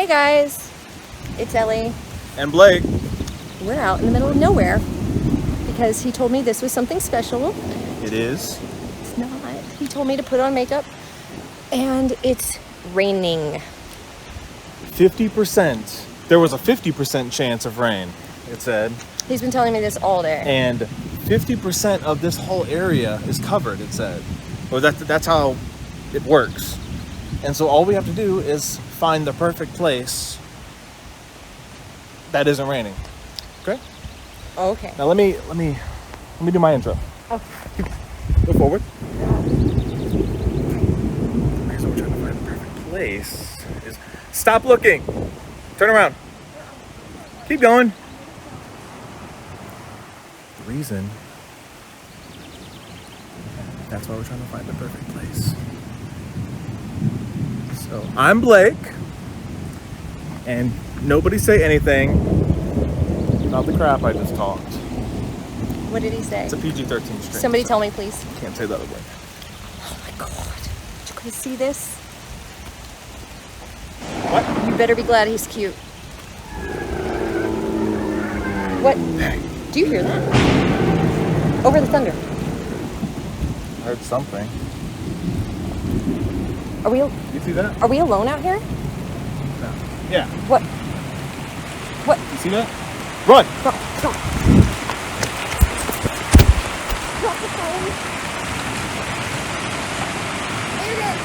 Hey guys, it's Ellie. And Blake. We're out in the middle of nowhere because he told me this was something special. It is. It's not. He told me to put on makeup and it's raining. 50%. There was a 50% chance of rain, it said. He's been telling me this all day. And 50% of this whole area is covered, it said. Well, that's how it works. And so all we have to do is find the perfect place that isn't raining. Okay? Okay. Now let me do my intro. Oh. Go forward. Here's what we're trying to find the perfect place. Stop looking. Turn around. Keep going. The reason. That's why we're trying to find the perfect place. So I'm Blake, and nobody say anything about the crap I just talked. What did he say? It's a PG-13 stream. Somebody tell me, please. Can't say that again. Oh my God. Did you guys see this? What? You better be glad he's cute. What? Do you hear that? Over the thunder. I heard something. Are we? You see that? Are we alone out here? No. Yeah. What? What? You see that? Run! Drop the phone. There it is.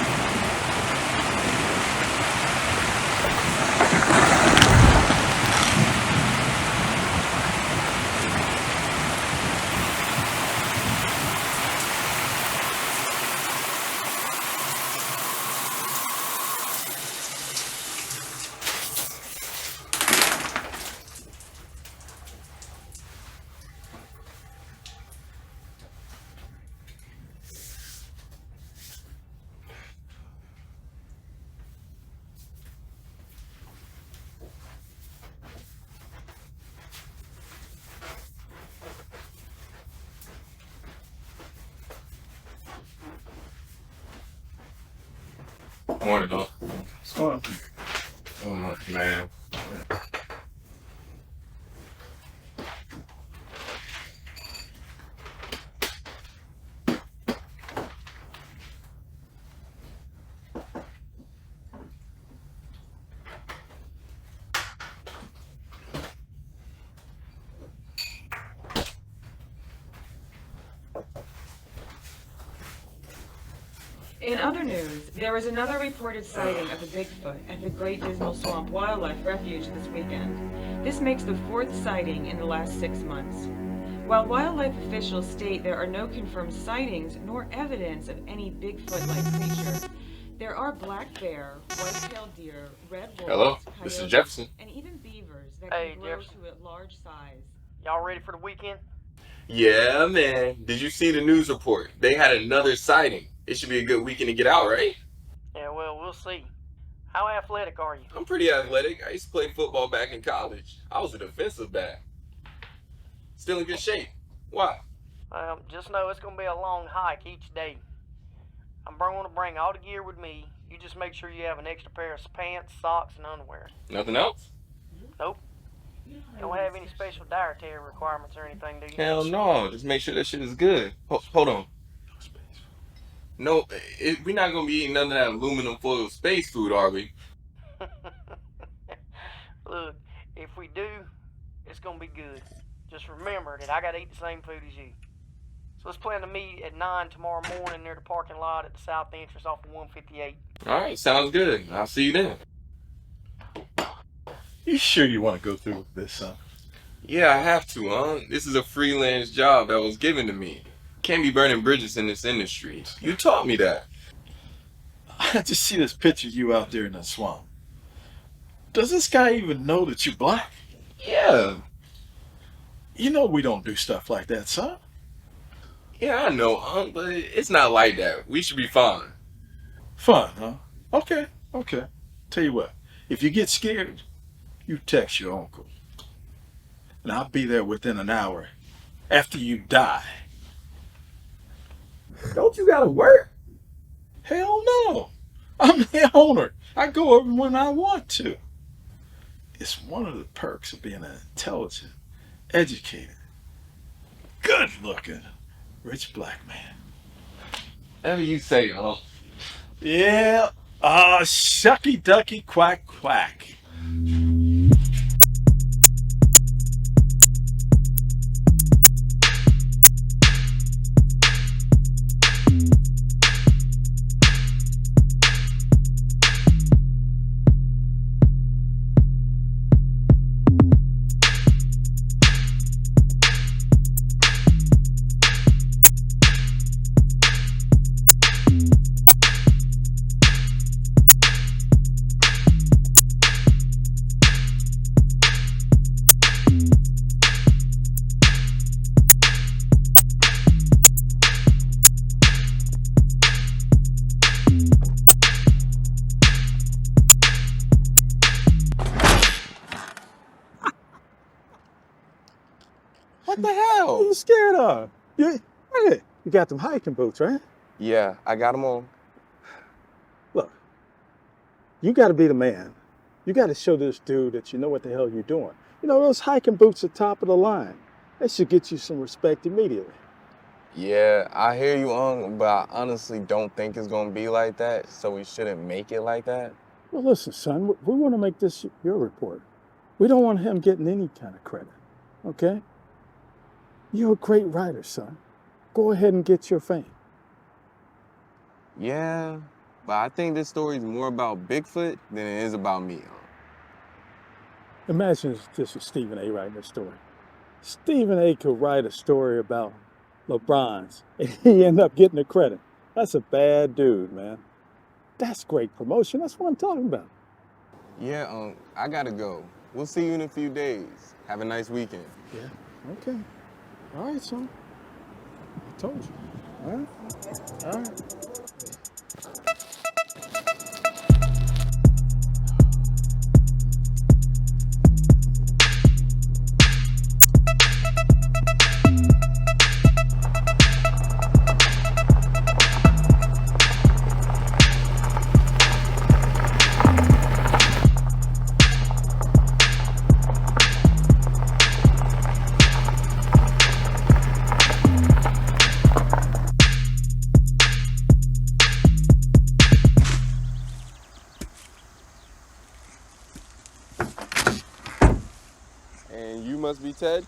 Morning, dog. What's going on? Oh, man. In other news, there was another reported sighting of a Bigfoot at the Great Dismal Swamp Wildlife Refuge this weekend. This makes the fourth sighting in the last 6 months. While wildlife officials state there are no confirmed sightings nor evidence of any Bigfoot-like creature, there are black bear, white-tailed deer, red wolves, Hello, this is coyotes, Jefferson. and even beavers that Hey, can grow Jefferson. to a large size. Y'all ready for the weekend? Yeah, man. Did you see the news report? They had another sighting. It should be a good weekend to get out, right? Yeah, well, we'll see. How athletic are you? I'm pretty athletic. I used to play football back in college. I was a defensive back. Still in good shape. Why? Just know it's going to be a long hike each day. I'm going to bring all the gear with me. You just make sure you have an extra pair of pants, socks, and underwear. Nothing else? Nope. You don't have any special dietary requirements or anything, do you? Hell no. Just make sure that shit is good. Hold on. No, we're not going to be eating none of that aluminum foil space food, are we? Look, if we do, it's going to be good. Just remember that I got to eat the same food as you. So let's plan to meet at 9 tomorrow morning near the parking lot at the south entrance off of 158. All right, sounds good. I'll see you then. You sure you want to go through with this, son? Yeah, I have to, huh? This is a freelance job that was given to me. Can't be burning bridges in this industry. You taught me that. I just see this picture of you out there in the swamp. Does this guy even know that you're black? Yeah. You know we don't do stuff like that, son. Yeah, I know, but it's not like that. We should be fine. Fun, huh? Okay. Tell you what, if you get scared, you text your uncle. And I'll be there within an hour after you die. Don't you gotta work? Hell no. I'm the owner. I go over when I want to. It's one of the perks of being an intelligent, educated, good-looking, rich black man. Whatever you say, Yeah, shucky ducky quack quack. What the What are hell? you scared of? Hey, you got them hiking boots, right? Yeah, I got them on. Look, you got to be the man. You got to show this dude that you know what the hell you're doing. You know, those hiking boots are top of the line. They should get you some respect immediately. Yeah, I hear you, but I honestly don't think it's gonna be like that, so we shouldn't make it like that. Well, listen, son, we want to make this your report. We don't want him getting any kind of credit, okay? You're a great writer, son. Go ahead and get your fame. Yeah, but I think this story's more about Bigfoot than it is about me. Imagine if this was Stephen A. writing this story. Stephen A. could write a story about LeBron's and he end up getting the credit. That's a bad dude, man. That's great promotion. That's what I'm talking about. Yeah, I gotta go. We'll see you in a few days. Have a nice weekend. Yeah, okay. All right, son. I told you. All right? All right. And you must be Ted?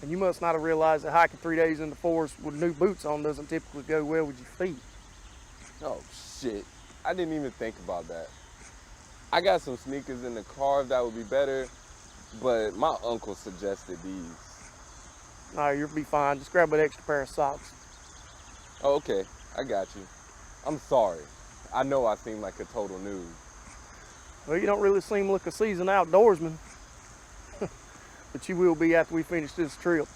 And you must not have realized that hiking 3 days in the forest with new boots on doesn't typically go well with your feet. Oh, shit. I didn't even think about that. I got some sneakers in the car if that would be better, but my uncle suggested these. No, you'll be fine. Just grab an extra pair of socks. Oh, okay. I got you. I'm sorry. I know I seem like a total noob. Well, you don't really seem like a seasoned outdoorsman. But you will be after we finish this trip.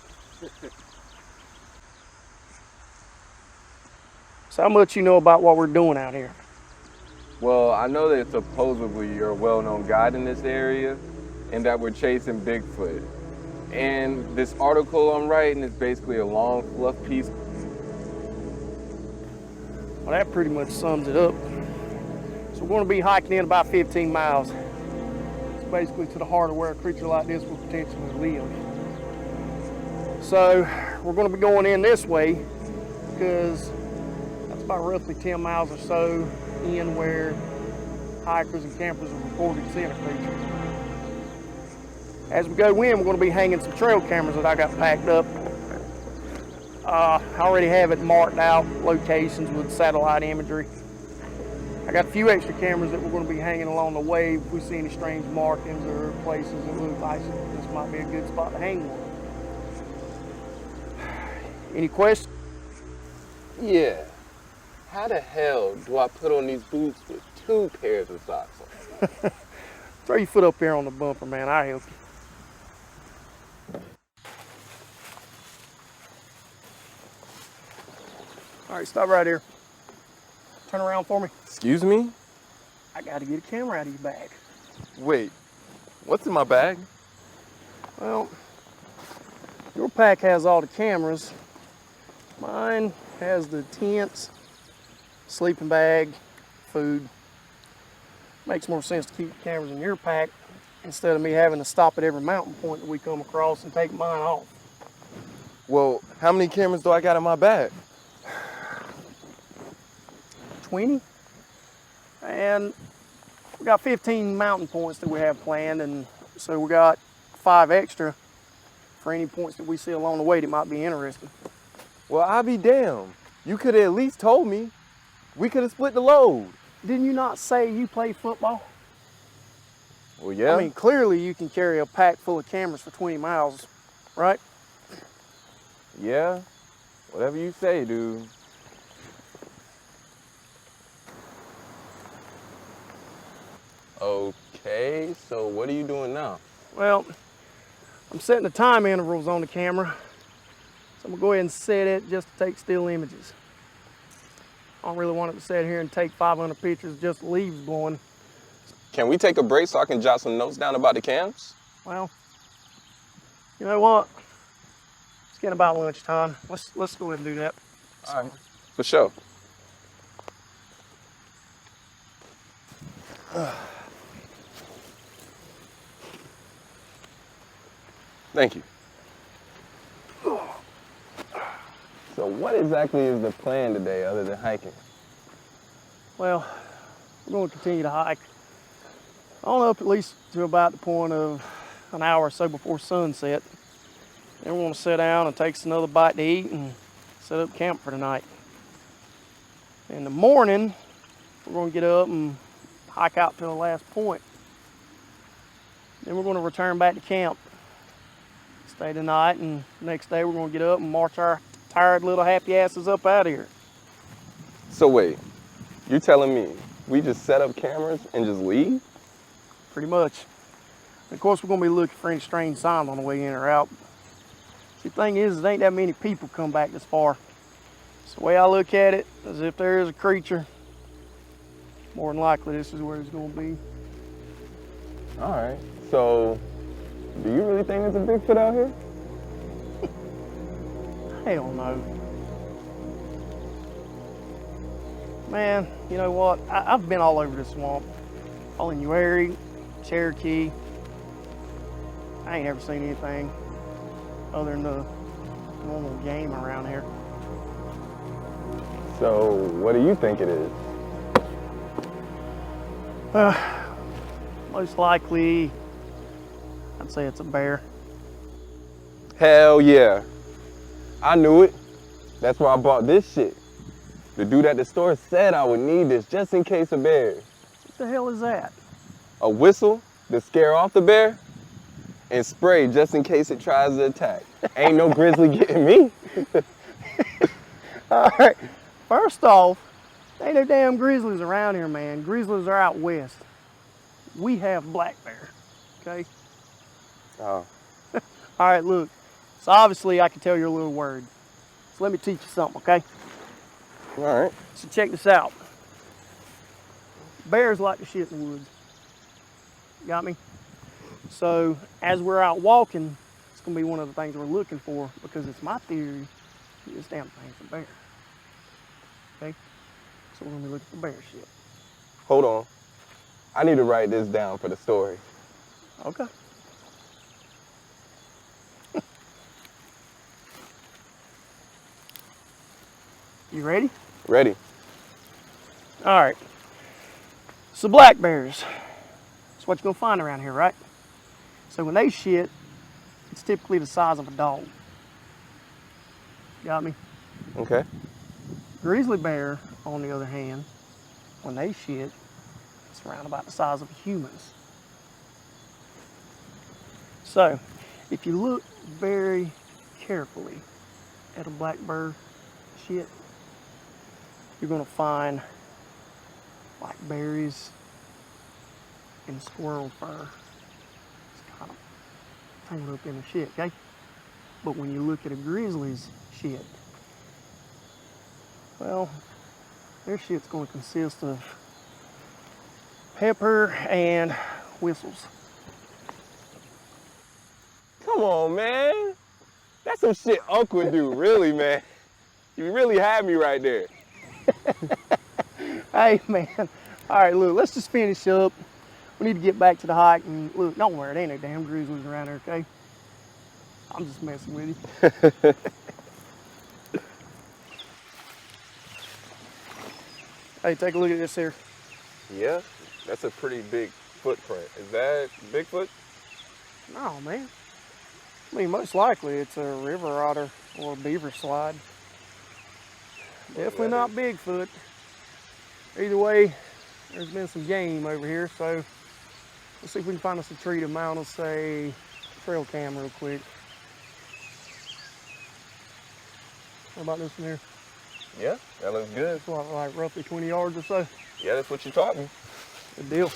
So how much you know about what we're doing out here? Well, I know that supposedly you're a well-known guide in this area and that we're chasing Bigfoot. And this article I'm writing is basically a long fluff piece. Well, that pretty much sums it up. So we're going to be hiking in about 15 miles. It's basically to the heart of where a creature like this will potentially live. So we're going to be going in this way because that's about roughly 10 miles or so in where hikers and campers have reported seeing a creature. As we go in, we're going to be hanging some trail cameras that I got packed up. I already have it marked out, locations with satellite imagery. I got a few extra cameras that we're going to be hanging along the way if we see any strange markings or places that look like this might be a good spot to hang one. Any questions? Yeah. How the hell do I put on these boots with 2 pairs of socks on? Throw your foot up here on the bumper, man. I'll help you. All right, stop right here. Turn around for me. Excuse me? I got to get a camera out of your bag. Wait, what's in my bag? Well, your pack has all the cameras. Mine has the tents, sleeping bag, food. Makes more sense to keep the cameras in your pack instead of me having to stop at every mountain point that we come across and take mine off. Well, how many cameras do I got in my bag? 20. And we got 15 mountain points that we have planned, and so we got 5 extra for any points that we see along the way that might be interesting. Well, I'll be damned. You could have at least told me. We could have split the load. Didn't you not say you play football? Well, yeah. I mean, clearly you can carry a pack full of cameras for 20 miles, right? Yeah. Whatever you say, dude. Okay, so what are you doing now? Well, I'm setting the time intervals on the camera, so I'm gonna go ahead and set it just to take still images. I don't really want it to sit here and take 500 pictures just leaves blowing. Can we take a break so I can jot some notes down about the cams? Well, you know what? It's getting about lunchtime. Let's go ahead and do that. All right. For sure. Thank you. So what exactly is the plan today other than hiking? Well, we're going to continue to hike on up at least to about the point of an hour or so before sunset. Then we're going to sit down and take us another bite to eat and set up camp for tonight. In the morning, we're going to get up and hike out to the last point. Then we're going to return back to camp, stay the night, and next day we're going to get up and march our tired little happy asses up out of here. So wait, you're telling me we just set up cameras and just leave? Pretty much. And of course, we're going to be looking for any strange signs on the way in or out. See, the thing is, there ain't that many people come back this far. So the way I look at it, is if there is a creature, more than likely this is where it's going to be. All right, so do you really think there's a Bigfoot out here? Hell no. Man, you know what? I've been all over this swamp. All in Uary, Cherokee. I ain't ever seen anything other than the normal game around here. So what do you think it is? Most likely, I'd say it's a bear. Hell yeah. I knew it. That's why I bought this shit. The dude at the store said I would need this just in case of bears. What the hell is that? A whistle to scare off the bear and spray just in case it tries to attack. Ain't no grizzly getting me. All right. First off, ain't no damn grizzlies around here, man. Grizzlies are out west. We have black bear, okay? Oh. All right, look. So obviously I can tell you a little word. So let me teach you something, okay? All right. So check this out. Bears like to shit in the woods. Got me? So as we're out walking, it's gonna be one of the things we're looking for because it's my theory that this damn thing's a bear. Okay? So we're gonna be looking for bear shit. Hold on. I need to write this down for the story. Okay. You ready? Ready? All right. So black bears, that's what you're gonna find around here, right? So when they shit, it's typically the size of a dog. Got me? Okay. Grizzly bear, on the other hand, when they shit, it's around about the size of humans. So, if you look very carefully at a black bear shit, you're gonna find blackberries and squirrel fur. It's kind of tangled up in the shit, okay? But when you look at a grizzly's shit, well, their shit's gonna consist of pepper and whistles. Come on, man. That's some shit Uncle would do, really, man. You really had me right there. Hey, man, All right, look, let's just finish up. We need to get back to the hike, and look, don't worry, there ain't no damn grizzlies around there, okay? I'm just messing with you. Hey, take a look at this here. Yeah, that's a pretty big footprint. Is that Bigfoot? No, man. I mean, most likely it's a river otter or a beaver slide. Definitely not Bigfoot. Either way, there's been some game over here, so let's see if we can find us a tree to mount us a trail cam real quick. How about this one here? Yeah, that looks good. It's what, like roughly 20 yards or so. Yeah, that's what you taught me. Good deal.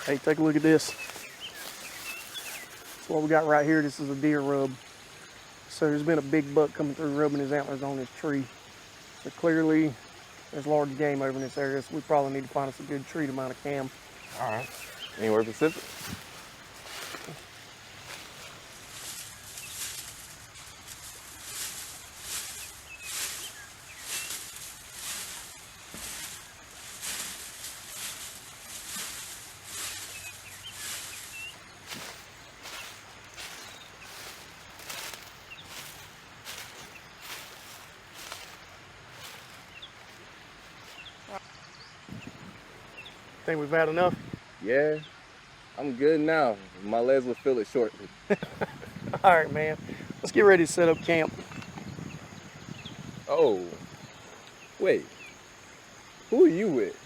Hey, take a look at this. That's what we got right here. This is a deer rub. So there's been a big buck coming through rubbing his antlers on this tree. So clearly there's large game over in this area, so we probably need to find us a good tree to mount a cam. All right. Anywhere specific? Think we've had enough? Yeah, I'm good now. My legs will feel it shortly. All right, man. Let's get ready to set up camp. Oh, wait. Who are you with?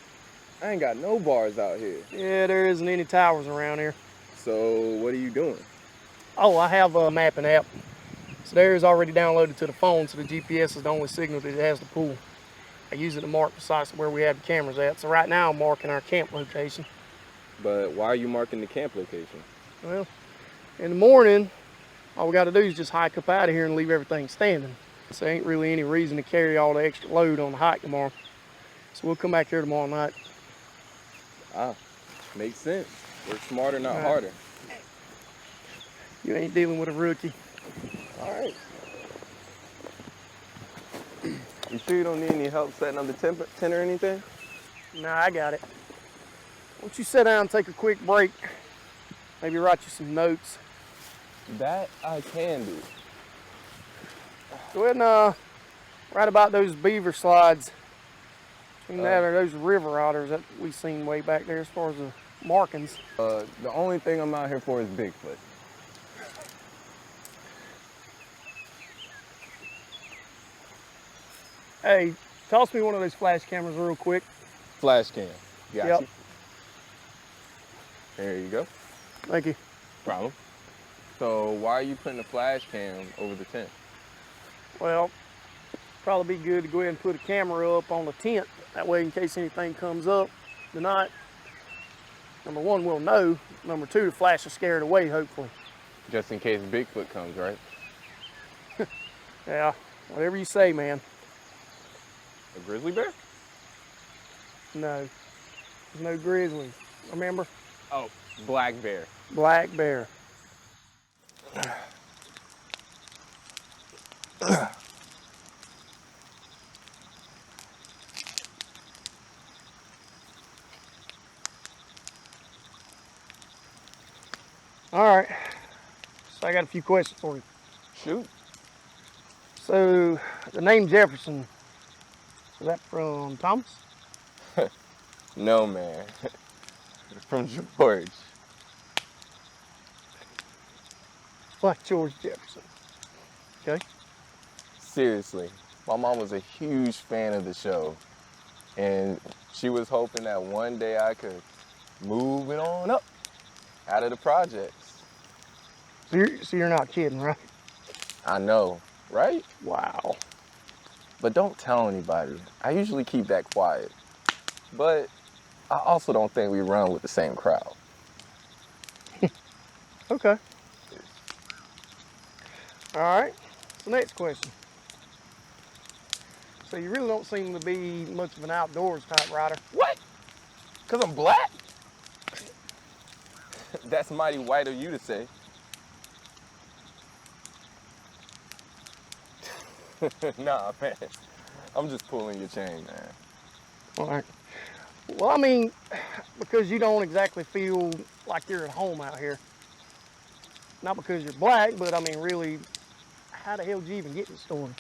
I ain't got no bars out here. Yeah, there isn't any towers around here. So what are you doing? Oh, I have a mapping app. So there is already downloaded to the phone, so the GPS is the only signal that it has to pull. I use it to mark precisely where we have the cameras at. So right now I'm marking our camp location. But why are you marking the camp location? Well, in the morning, all we got to do is just hike up out of here and leave everything standing. So there ain't really any reason to carry all the extra load on the hike tomorrow. So we'll come back here tomorrow night. Ah, makes sense. Work smarter, not Right. harder. You ain't dealing with a rookie. All right. You sure you don't need any help setting up the tent or anything? Nah, I got it. Why don't you sit down and take a quick break? Maybe write you some notes. That I can do. Go ahead and write about those beaver slides. And that or those river otters that we seen way back there as far as the markings. The only thing I'm out here for is Bigfoot. Hey, toss me one of those flash cameras real quick. Flash cam. Got Yep. you. There you go. Thank you. Problem. So why are you putting a flash cam over the tent? Well, probably be good to go ahead and put a camera up on the tent. That way, in case anything comes up tonight, number one, we'll know. Number two, the flash will scare it away, hopefully. Just in case Bigfoot comes, right? Yeah, whatever you say, man. A grizzly bear? No, there's no grizzlies. Remember? Oh, black bear. Black bear. All right, so I got a few questions for you. Shoot. So, the name Jefferson, is that from Thomas? No, man. From George. Like George Jefferson. Okay. Seriously, my mom was a huge fan of the show. And she was hoping that one day I could move it on up out of the projects. So you're not kidding, right? I know, right? Wow. But don't tell anybody. I usually keep that quiet. But I also don't think we run with the same crowd. Okay. All right. So next question. So you really don't seem to be much of an outdoors type rider. What? Because I'm black? That's mighty white of you to say. Nah, man. I'm just pulling your chain, man. All right. Well, I mean, because you don't exactly feel like you're at home out here. Not because you're black, but I mean, really, how the hell did you even get in the story?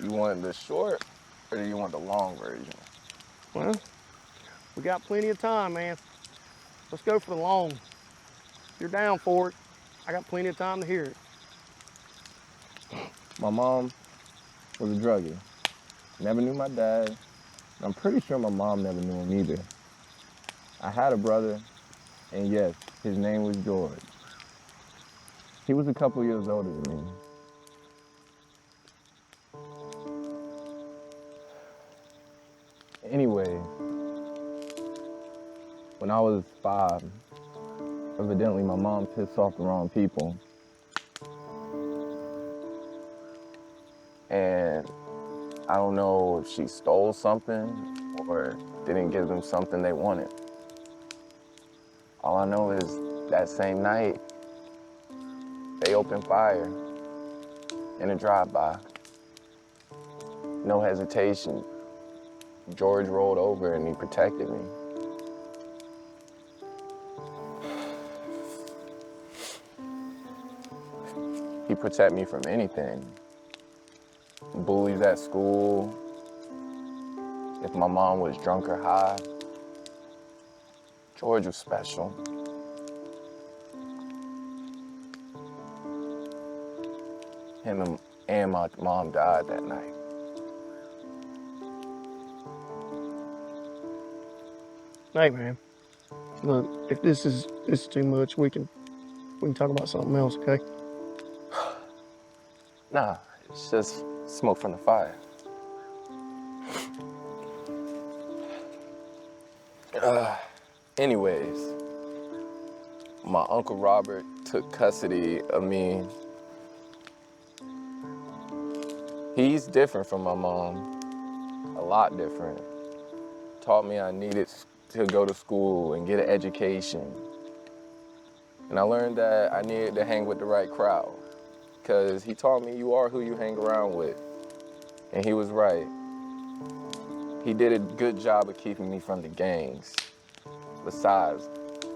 You want the short or do you want the long version? Well, we got plenty of time, man. Let's go for the long. If you're down for it, I got plenty of time to hear it. My mom was a druggie. Never knew my dad. I'm pretty sure my mom never knew him either. I had a brother, and yes, his name was George. He was a couple years older than me. Anyway, when I was 5, evidently my mom pissed off the wrong people. And I don't know if she stole something or didn't give them something they wanted. All I know is that same night, they opened fire in a drive-by. No hesitation. George rolled over and he protected me. He protected me from anything. Bullies at school, if my mom was drunk or high. George was special. Him and my mom died that night. Hey, man. Look, if this is too much, we can talk about something else, okay? Nah, it's just smoke from the fire. Anyways, my Uncle Robert took custody of me. He's different from my mom, a lot different. Taught me I needed to go to school and get an education. And I learned that I needed to hang with the right crowd, because he taught me you are who you hang around with. And he was right. He did a good job of keeping me from the gangs. Besides,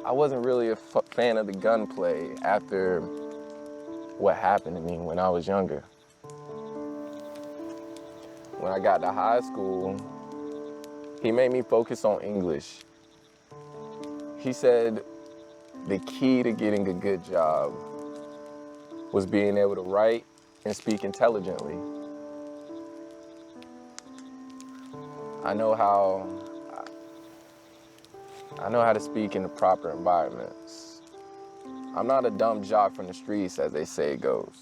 I wasn't really a fan of the gunplay after what happened to me when I was younger. When I got to high school, he made me focus on English. He said the key to getting a good job was being able to write and speak intelligently. I know how to speak in the proper environments. I'm not a dumb jock from the streets, as they say it goes.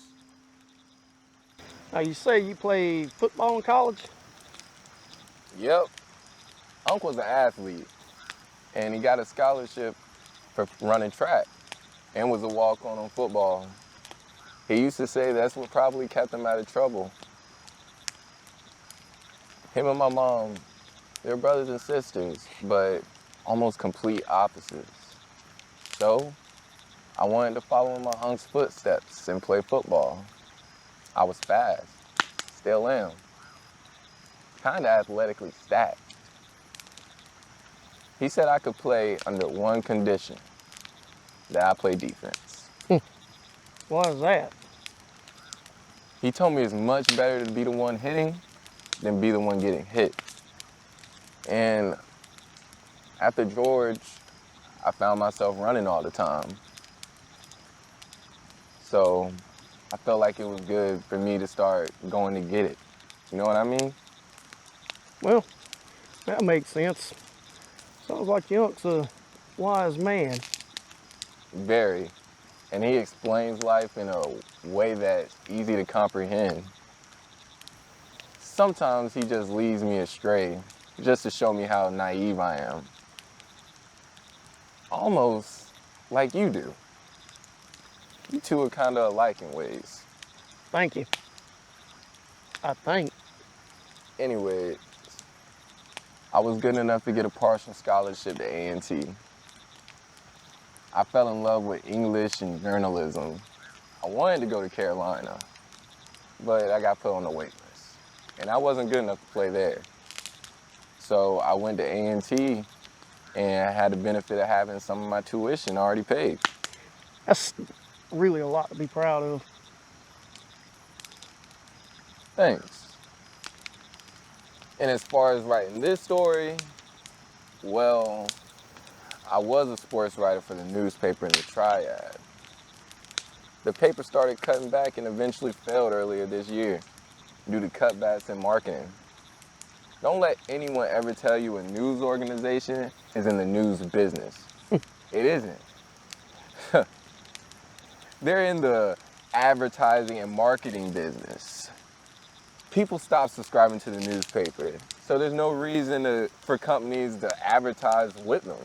Now, you say you played football in college? Yep, Unc was an athlete, and he got a scholarship for running track and was a walk-on on football. He used to say that's what probably kept him out of trouble. Him and my mom, they're brothers and sisters, but almost complete opposites. So, I wanted to follow in my unc's footsteps and play football. I was fast, still am, kinda athletically stacked. He said I could play under one condition, that I play defense. Why is that? He told me it's much better to be the one hitting than be the one getting hit. And after George, I found myself running all the time. So I felt like it was good for me to start going to get it. You know what I mean? Well, that makes sense. Sounds like your unc's a wise man. Very. And he explains life in a way that's easy to comprehend. Sometimes he just leads me astray, just to show me how naive I am. Almost like you do. You two are kind of alike in ways. Thank you. I think. Anyway, I was good enough to get a partial scholarship to A&T. I fell in love with English and journalism. I wanted to go to Carolina, but I got put on the wait list. And I wasn't good enough to play there. So I went to A&T and I had the benefit of having some of my tuition already paid. That's really a lot to be proud of. Thanks. And as far as writing this story, well, I was a sports writer for the newspaper in the Triad. The paper started cutting back and eventually failed earlier this year due to cutbacks in marketing. Don't let anyone ever tell you a news organization is in the news business. It isn't. They're in the advertising and marketing business. People stop subscribing to the newspaper, so there's no reason for companies to advertise with them.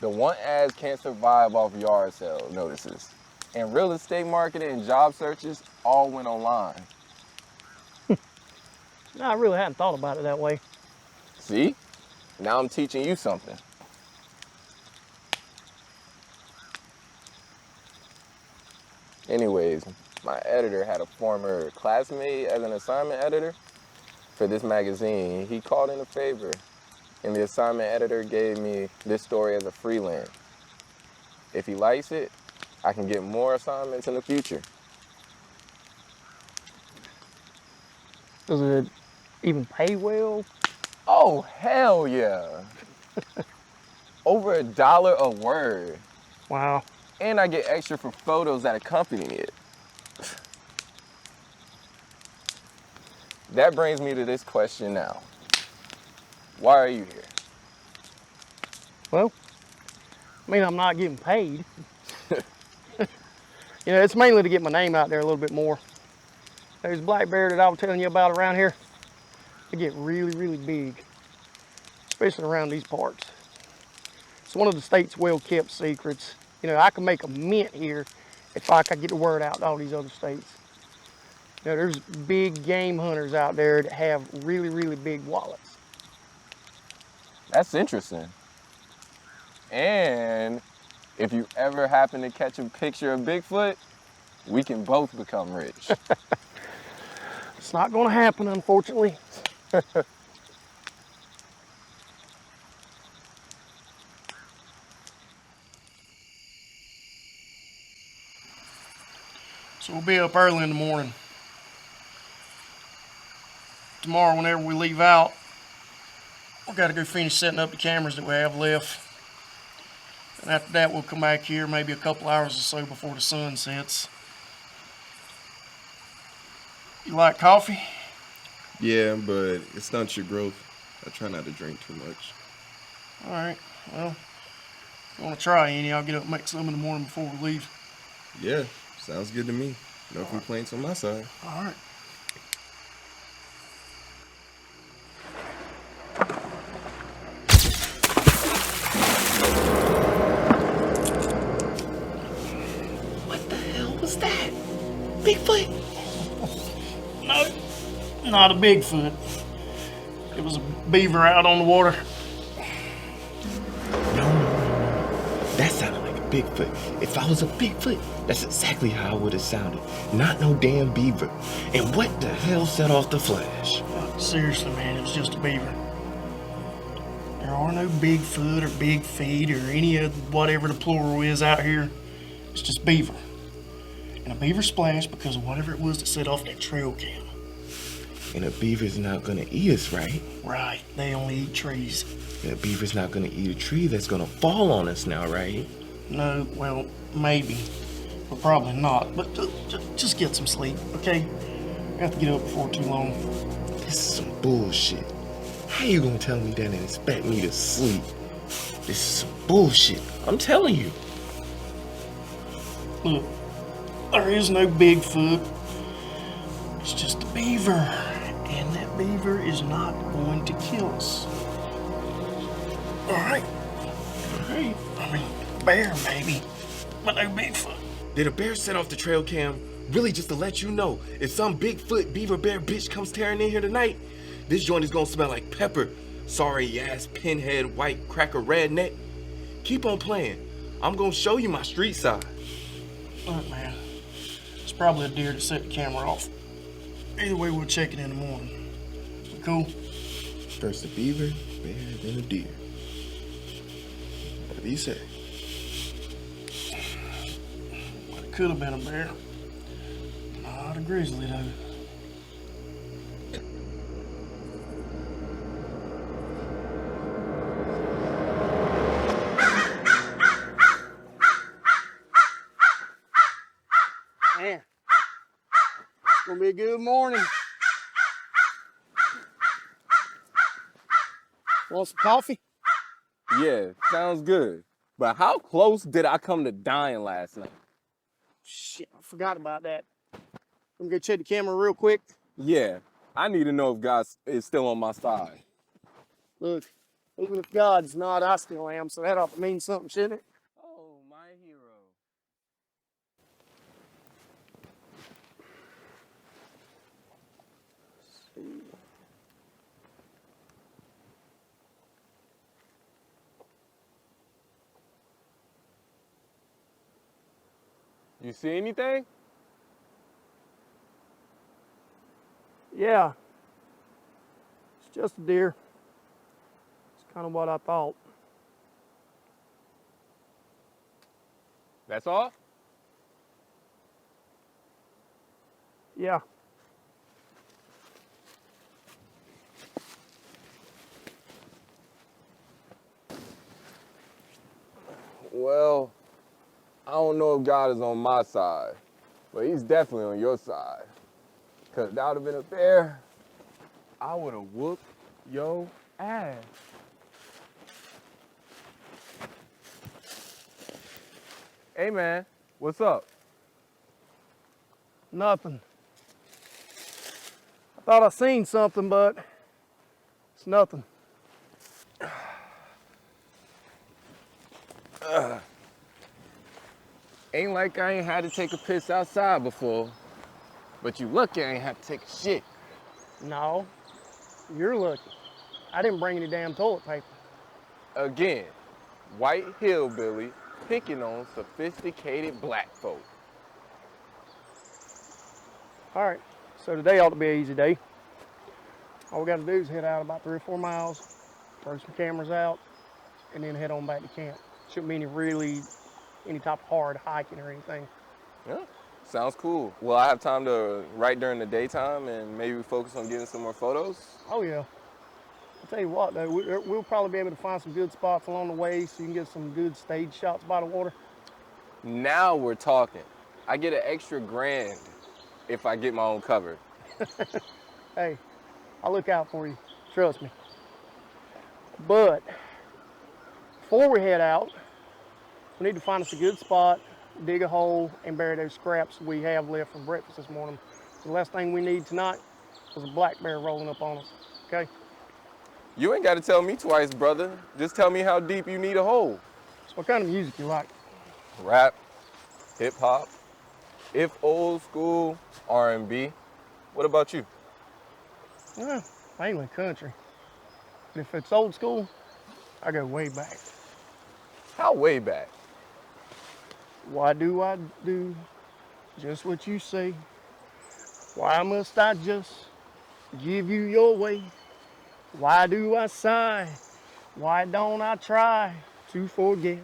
The want ads can't survive off yard sale notices. And real estate marketing and job searches all went online. No, I really hadn't thought about it that way. See? Now I'm teaching you something. Anyways, my editor had a former classmate as an assignment editor for this magazine. He called in a favor, and the assignment editor gave me this story as a freelance. If he likes it, I can get more assignments in the future. Does it even pay well? Oh, hell yeah. Over $1 a word. Wow. And I get extra for photos that accompany it. That brings me to this question now. Why are you here? Well, I mean, I'm not getting paid. You know, it's mainly to get my name out there a little bit more. Those black bear that I was telling you about around here, they get really, really big, especially around these parts. It's one of the state's well-kept secrets. You know, I can make a mint here if I could get the word out to all these other states. You know, there's big game hunters out there that have really, really big wallets. That's interesting. And if you ever happen to catch a picture of Bigfoot, we can both become rich. It's not going to happen, unfortunately. So we'll be up early in the morning. Tomorrow, whenever we leave out, we've got to go finish setting up the cameras that we have left. And after that, we'll come back here maybe a couple hours or so before the sun sets. You like coffee? Yeah, but it stunts your growth. I try not to drink too much. All right, well, if you want to try any, I'll get up and make some in the morning before we leave. Yeah, sounds good to me. No complaints on my side. All right. What the hell was that? Bigfoot? No, not a Bigfoot. It was a beaver out on the water. That sounded like a Bigfoot. If I was a Bigfoot, that's exactly how I would have sounded. Not no damn beaver. And what the hell set off the flash? Seriously, man, it was just a beaver. There are no Bigfoot or Big Feet or any of whatever the plural is out here. It's just beaver. And a beaver splashed because of whatever it was that set off that trail cam. And a beaver's not gonna eat us, right? Right, they only eat trees. And a beaver's not gonna eat a tree that's gonna fall on us now, right? No, well, maybe. But probably not. But just get some sleep, okay? I have to get up before too long. This is some bullshit. How you gonna tell me that and expect me to sleep? This is some bullshit. I'm telling you. Look, there is no Bigfoot. It's just a beaver. And that beaver is not going to kill us. Alright. Alright. I mean, bear maybe, but no Bigfoot. Did a bear set off the trail cam really just to let you know if some Bigfoot beaver bear bitch comes tearing in here tonight, this joint is gonna smell like pepper. Sorry ass pinhead white cracker redneck. Keep on playing. I'm gonna show you my street side. Look, man, it's probably a deer that set the camera off. Either way, we'll check it in the morning. We cool? First a beaver, bear, then a deer. Whatever you say. Well, it could have been a bear. Not a grizzly, though. Man, it's gonna be a good morning. Want some coffee? Yeah, sounds good. But how close did I come to dying last night? Shit, I forgot about that. Let me go check the camera real quick. Yeah, I need to know if God is still on my side. Look, even if God's not, I still am, so that ought to mean something, shouldn't it? Oh, my hero. You see anything? Yeah. It's just a deer. It's kind of what I thought. That's all? Yeah. Well, I don't know if God is on my side, but he's definitely on your side. Cause if that would have been a bear, I would have whooped your ass. Hey man, what's up? Nothing. I thought I seen something, but it's nothing. Ain't like I ain't had to take a piss outside before, but you lucky I ain't had to take a shit. No, you're lucky. I didn't bring any damn toilet paper. Again, white hillbilly picking on sophisticated black folk. All right, so today ought to be an easy day. All we got to do is head out about 3 or 4 miles, throw some cameras out, and then head on back to camp. Shouldn't be any type of hard hiking or anything. Yeah, sounds cool. Will I have time to write during the daytime and maybe focus on getting some more photos? Oh yeah. I'll tell you what though, we'll probably be able to find some good spots along the way so you can get some good stage shots by the water. Now we're talking. I get an extra grand if I get my own cover. Hey, I'll look out for you, trust me. But before we head out, we need to find us a good spot, dig a hole, and bury those scraps we have left from breakfast this morning. The last thing we need tonight was a black bear rolling up on us, okay? You ain't got to tell me twice, brother. Just tell me how deep you need a hole. So what kind of music you like? Rap, hip hop, if old school, R&B. What about you? Mainly country. But if it's old school, I go way back. How way back? Why do I do just what you say? Why must I just give you your way? Why do I sigh? Why don't I try to forget?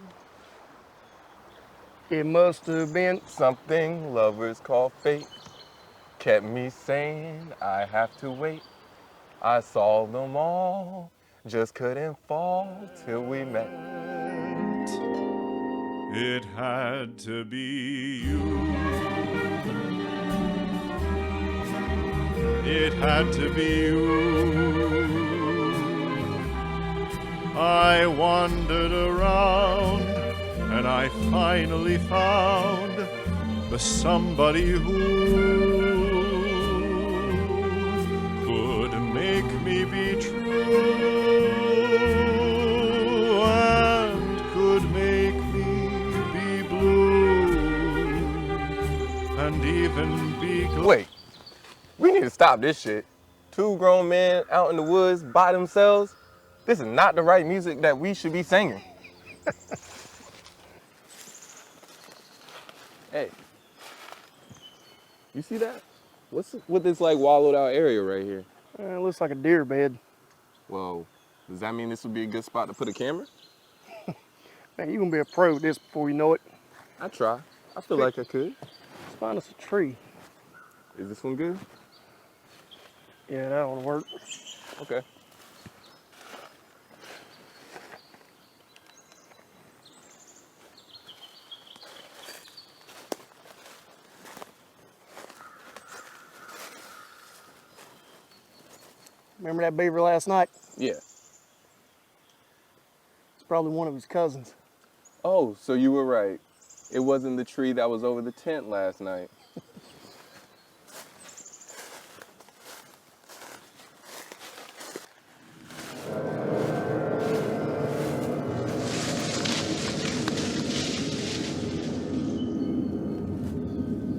It must have been Something lovers call fate kept me saying I have to wait. I saw them all, just couldn't fall till we met. It had to be you. It had to be you. I wandered around and I finally found the somebody who could make me be true and could make me be blue and even be glad. Wait, we need to stop this shit. 2 grown men out in the woods by themselves. This is not the right music that we should be singing. Hey, you see that? What's with this like wallowed out area right here? It looks like a deer bed. Well, does that mean this would be a good spot to put a camera? Man, you're gonna be a pro at this before you know it. I try. I feel like I could. Let's find us a tree. Is this one good? Yeah, that ought to work. Okay. Remember that beaver last night? Yeah. It's probably one of his cousins. Oh, so you were right. It wasn't the tree that was over the tent last night.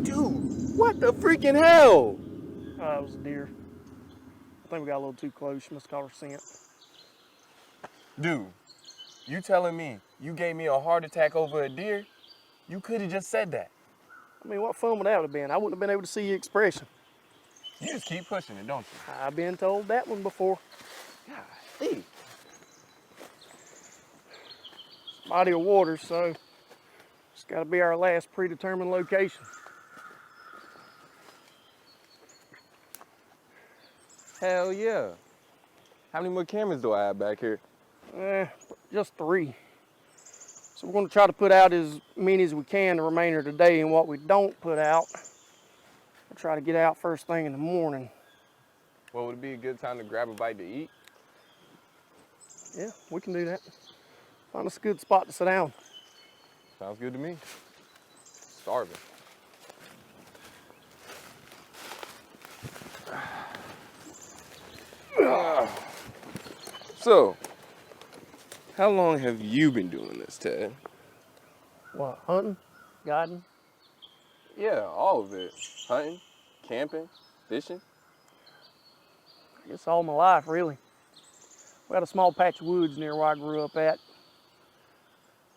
Dude, what the freaking hell? It was a deer. I think we got a little too close. She must have caught her scent. Dude, you telling me you gave me a heart attack over a deer? You could have just said that. I mean, what fun would that have been? I wouldn't have been able to see your expression. You just keep pushing it, don't you? I've been told that one before. Hey. Body of water, so it's got to be our last predetermined location. Hell yeah. How many more cameras do I have back here? Just 3. So we're going to try to put out as many as we can the remainder of the day, and what we don't put out, we'll try to get out first thing in the morning. Well, would it be a good time to grab a bite to eat? Yeah, we can do that. Find us a good spot to sit down. Sounds good to me. Starving. So, how long have you been doing this, Ted? What, hunting? Guiding? Yeah, all of it. Hunting, camping, fishing. I guess all my life, really. We had a small patch of woods near where I grew up at.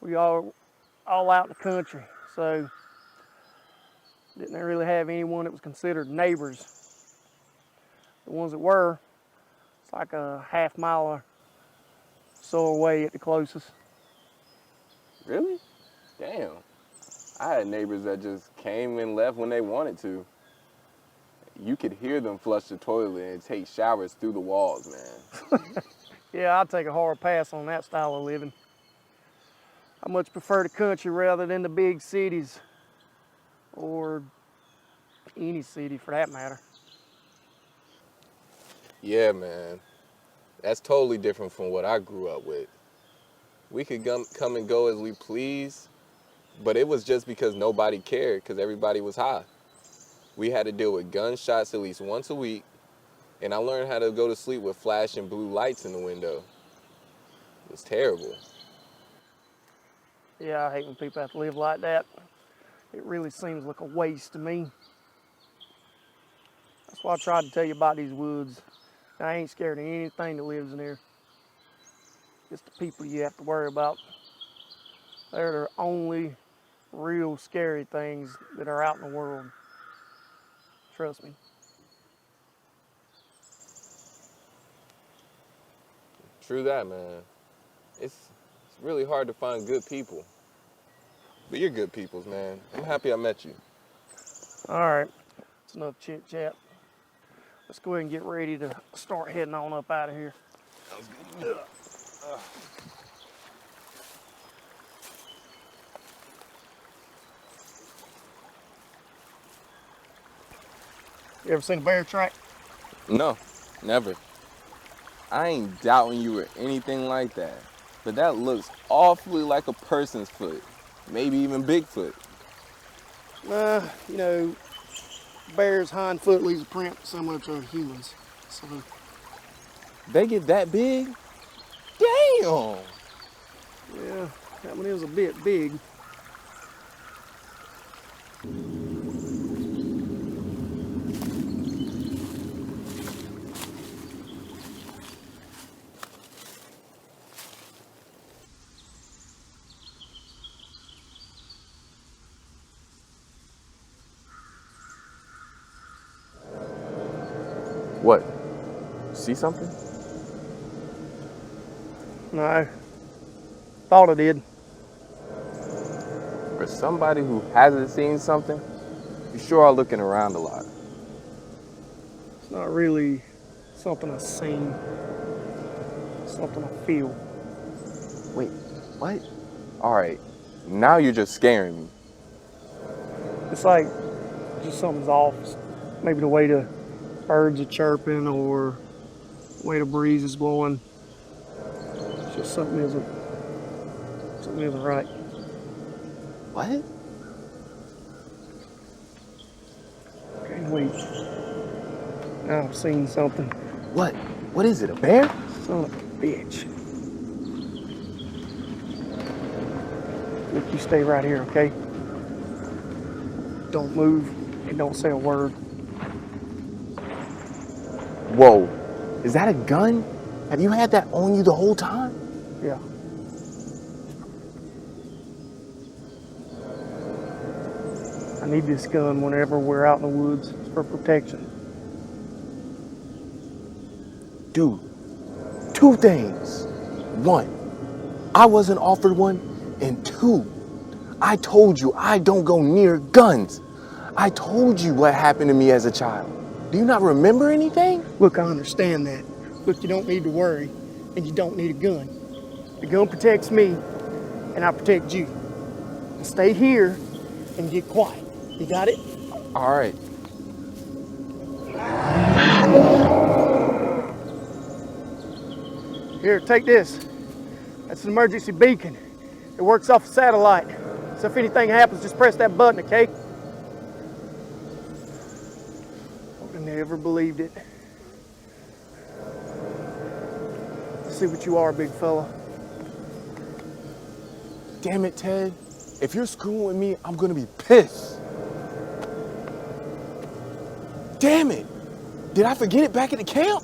We all out in the country, so didn't really have anyone that was considered neighbors. The ones that were, it's like a half-mile or so away at the closest. Really? Damn. I had neighbors that just came and left when they wanted to. You could hear them flush the toilet and take showers through the walls, man. Yeah, I'd take a hard pass on that style of living. I much prefer the country rather than the big cities, or any city for that matter. Yeah, man. That's totally different from what I grew up with. We could come and go as we please, but it was just because nobody cared, because everybody was high. We had to deal with gunshots at least once a week, and I learned how to go to sleep with flashing blue lights in the window. It was terrible. Yeah, I hate when people have to live like that. It really seems like a waste to me. That's why I tried to tell you about these woods. I ain't scared of anything that lives in here. It's the people you have to worry about. They're the only real scary things that are out in the world. Trust me. True that, man. It's really hard to find good people. But you're good peoples, man. I'm happy I met you. All right, it's enough chit chat. Let's go ahead and get ready to start heading on up out of here. Sounds good. You ever seen a bear track? No, never. I ain't doubting you or anything like that. But that looks awfully like a person's foot. Maybe even Bigfoot. You know, bear's hind foot leaves a print similar to a human's. So, They get that big? Damn! yeah, that one is a bit big. What? See something? No. Thought I did. For somebody who hasn't seen something, you sure are looking around a lot. It's not really something I've seen. It's something I feel. Wait, what? All right, now you're just scaring me. It's like just something's off. Maybe the way the birds are chirping or the way the breeze is blowing. It's just something isn't right. What? Okay, wait. Now I've seen something. What? What is it, a bear? Son of a bitch. Look, you stay right here, okay? Don't move and don't say a word. Whoa, is that a gun? Have you had that on you the whole time? Yeah. I need this gun whenever we're out in the woods for protection. Dude, two things. One, I wasn't offered one, and two, I told you I don't go near guns. I told you what happened to me as a child. Do you not remember anything? Look, I understand that. Look, you don't need to worry, and you don't need a gun. The gun protects me, and I protect you. Now stay here and get quiet. You got it? All right. Here, take this. That's an emergency beacon. It works off a satellite. So if anything happens, just press that button, okay? I would have never believed it. Let's see what you are, big fella. Damn it, Ted. If you're screwing with me, I'm gonna be pissed. Damn it! Did I forget it back at the camp?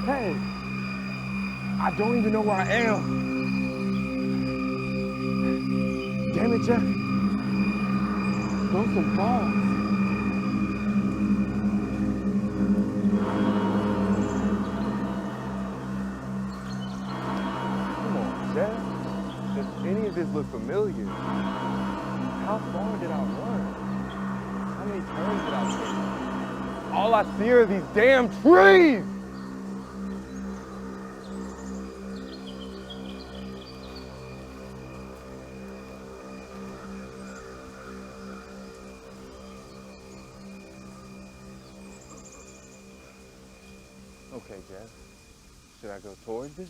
Hey, I don't even know where I am. Damn it, Jeff. Those some balls. Come on, Jeff. Does any of this look familiar? How far did I run? How many turns did I take? All I see are these damn trees! Okay, Jeff. Should I go towards this?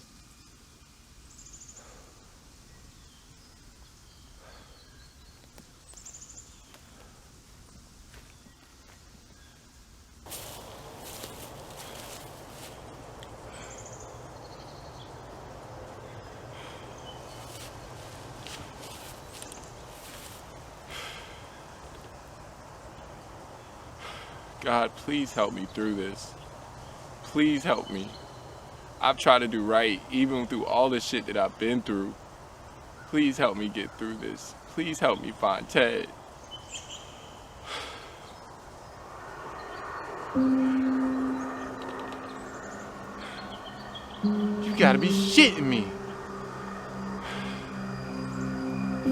God, please help me through this. Please help me. I've tried to do right, even through all the shit that I've been through. Please help me get through this. Please help me find Ted. You gotta be shitting me.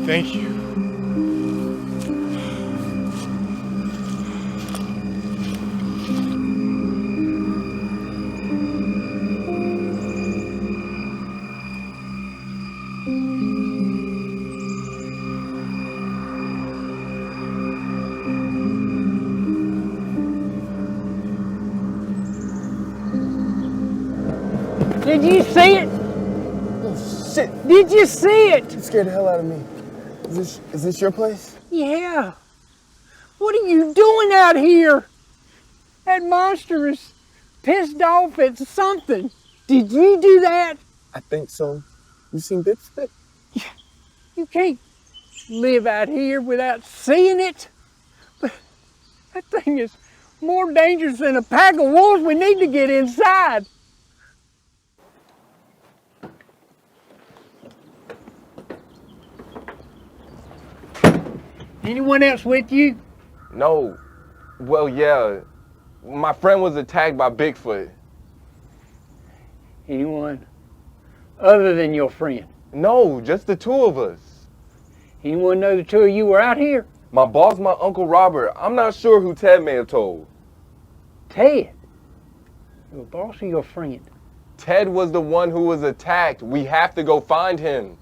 Thank you. Did you see it? Oh, shit. Did you see it? You scared the hell out of me. Is this your place? Yeah. What are you doing out here? That monster is pissed off at something. Did you do that? I think so. You seen Bigfoot? You can't live out here without seeing it. But that thing is more dangerous than a pack of wolves. We need to get inside. Anyone else with you? No. Well, yeah. My friend was attacked by Bigfoot. Anyone other than your friend? No, just the two of us. Anyone know the two of you were out here? My boss, my Uncle Robert. I'm not sure who Ted may have told. Ted? Your boss or your friend? Ted was the one who was attacked. We have to go find him.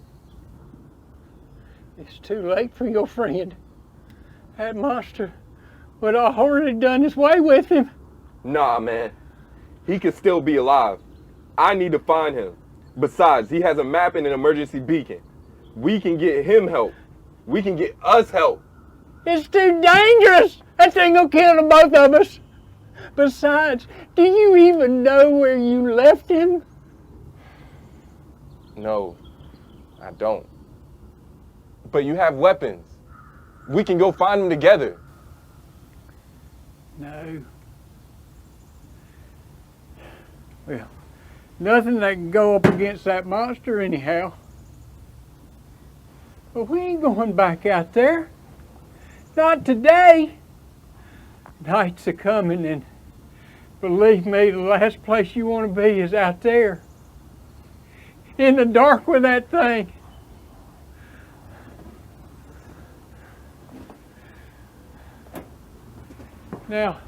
It's too late for your friend. That monster would have already done his way with him. Nah, man. He could still be alive. I need to find him. Besides, he has a map and an emergency beacon. We can get him help. We can get us help. It's too dangerous. That thing will kill the both of us. Besides, do you even know where you left him? No, I don't. But you have weapons. We can go find him together. No. Well, nothing that can go up against that monster anyhow. But we ain't going back out there. Not today. Nights are coming, and believe me, the last place you want to be is out there. In the dark with that thing. Now,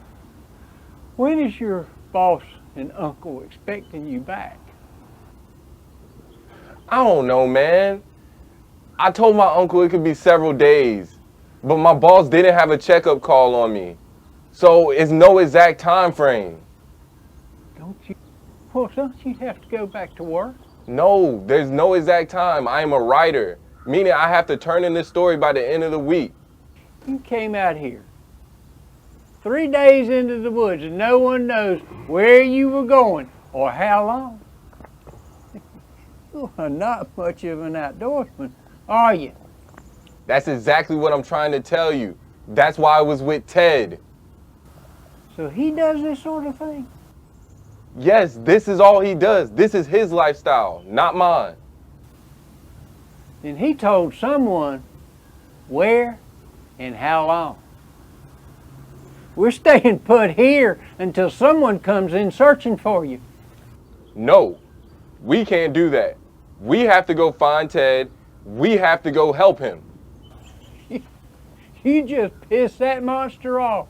when is your boss and uncle expecting you back? I don't know, man. I told my uncle it could be several days, but my boss didn't have a checkup call on me. So it's no exact time frame. Don't you have to go back to work? No, there's no exact time. I am a writer, meaning I have to turn in this story by the end of the week. You came out here 3 days into the woods and no one knows where you were going or how long. You are not much of an outdoorsman, are you? That's exactly what I'm trying to tell you. That's why I was with Ted. So he does this sort of thing? Yes, this is all he does. This is his lifestyle, not mine. Then he told someone where and how long. We're staying put here until someone comes in searching for you. No, we can't do that. We have to go find Ted. We have to go help him. You just pissed that monster off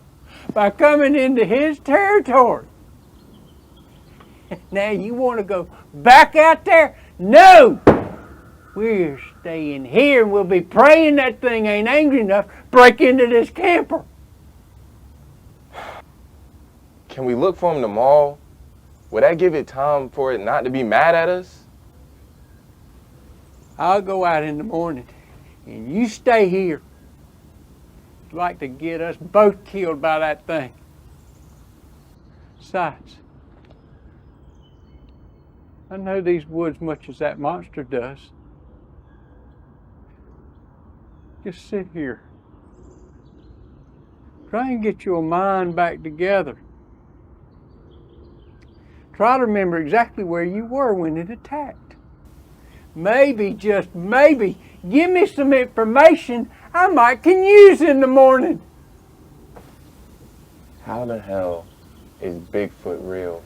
by coming into his territory. Now you want to go back out there? No! We're staying here and we'll be praying that thing ain't angry enough to break into this camper. Can we look for him tomorrow? Would that give it time for it not to be mad at us? I'll go out in the morning and you stay here. I'd like to get us both killed by that thing. Besides, I know these woods much as that monster does. Just sit here. Try and get your mind back together. Try to remember exactly where you were when it attacked. Maybe, just maybe, give me some information I might can use in the morning. How the hell is Bigfoot real?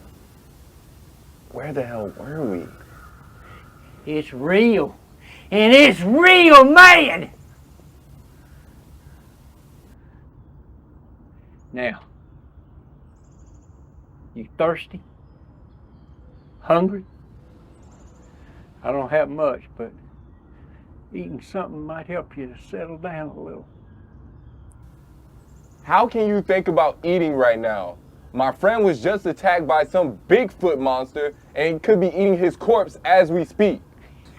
Where the hell were we? It's real. And it's real mad. Now, you thirsty? Hungry? I don't have much, but eating something might help you to settle down a little. How can you think about eating right now? My friend was just attacked by some Bigfoot monster and could be eating his corpse as we speak.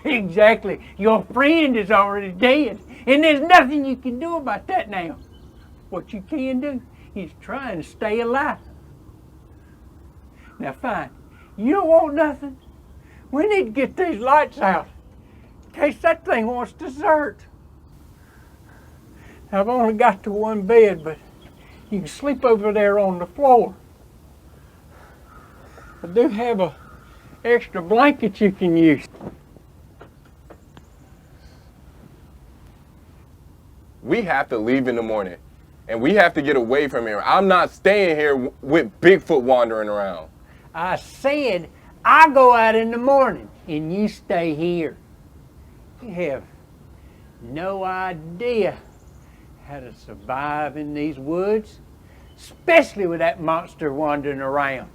Exactly. Your friend is already dead, and there's nothing you can do about that now. What you can do is try and stay alive. Now fine, you don't want nothing. We need to get these lights out in case that thing wants dessert. I've only got the one bed, but you can sleep over there on the floor. I do have a extra blanket you can use. We have to leave in the morning, and we have to get away from here. I'm not staying here with Bigfoot wandering around. I said I go out in the morning and you stay here. You have no idea how to survive in these woods, especially with that monster wandering around.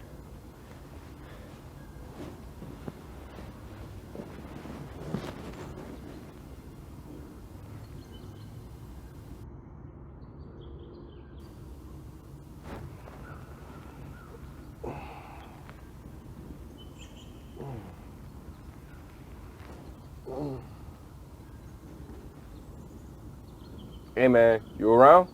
Hey man, you around?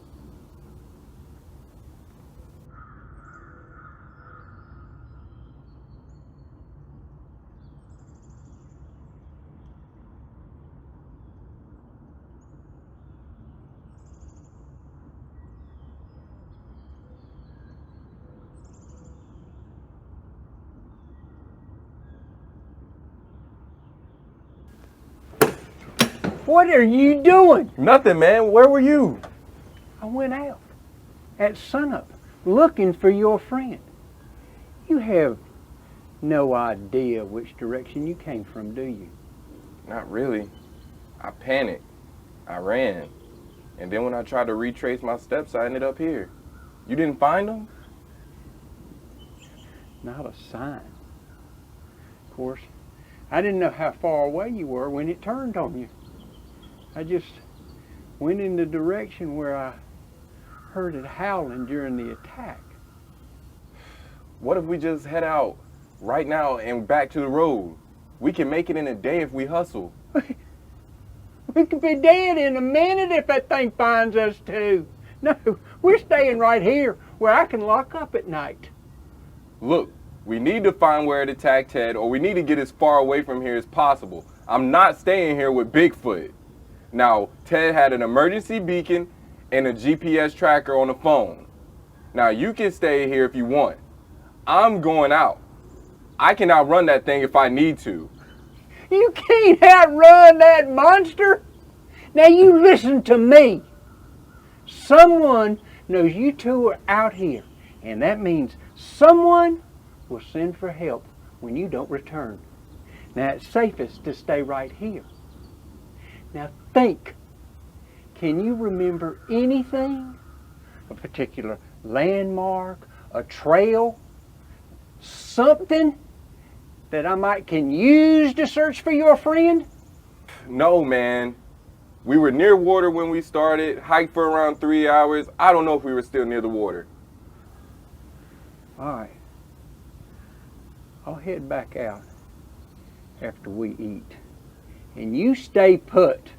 What are you doing? Nothing, man. Where were you? I went out at sunup looking for your friend. You have no idea which direction you came from, do you? Not really. I panicked. I ran. And then when I tried to retrace my steps, I ended up here. You didn't find them? Not a sign. Of course, I didn't know how far away you were when it turned on you. I just went in the direction where I heard it howling during the attack. What if we just head out right now and back to the road? We can make it in a day if we hustle. We could be dead in a minute if that thing finds us too. No, we're staying right here where I can lock up at night. Look, we need to find where it attacked Ted, or we need to get as far away from here as possible. I'm not staying here with Bigfoot. Now, Ted had an emergency beacon and a GPS tracker on the phone. Now, you can stay here if you want. I'm going out. I can outrun that thing if I need to. You can't outrun that monster. Now you listen to me. Someone knows you two are out here, and that means someone will send for help when you don't return. Now it's safest to stay right here. Now think, can you remember anything? A particular landmark, a trail, something that I can use to search for your friend? No, man. We were near water when we started, hiked for around 3 hours. I don't know if we were still near the water. All right. I'll head back out after we eat. And you stay put.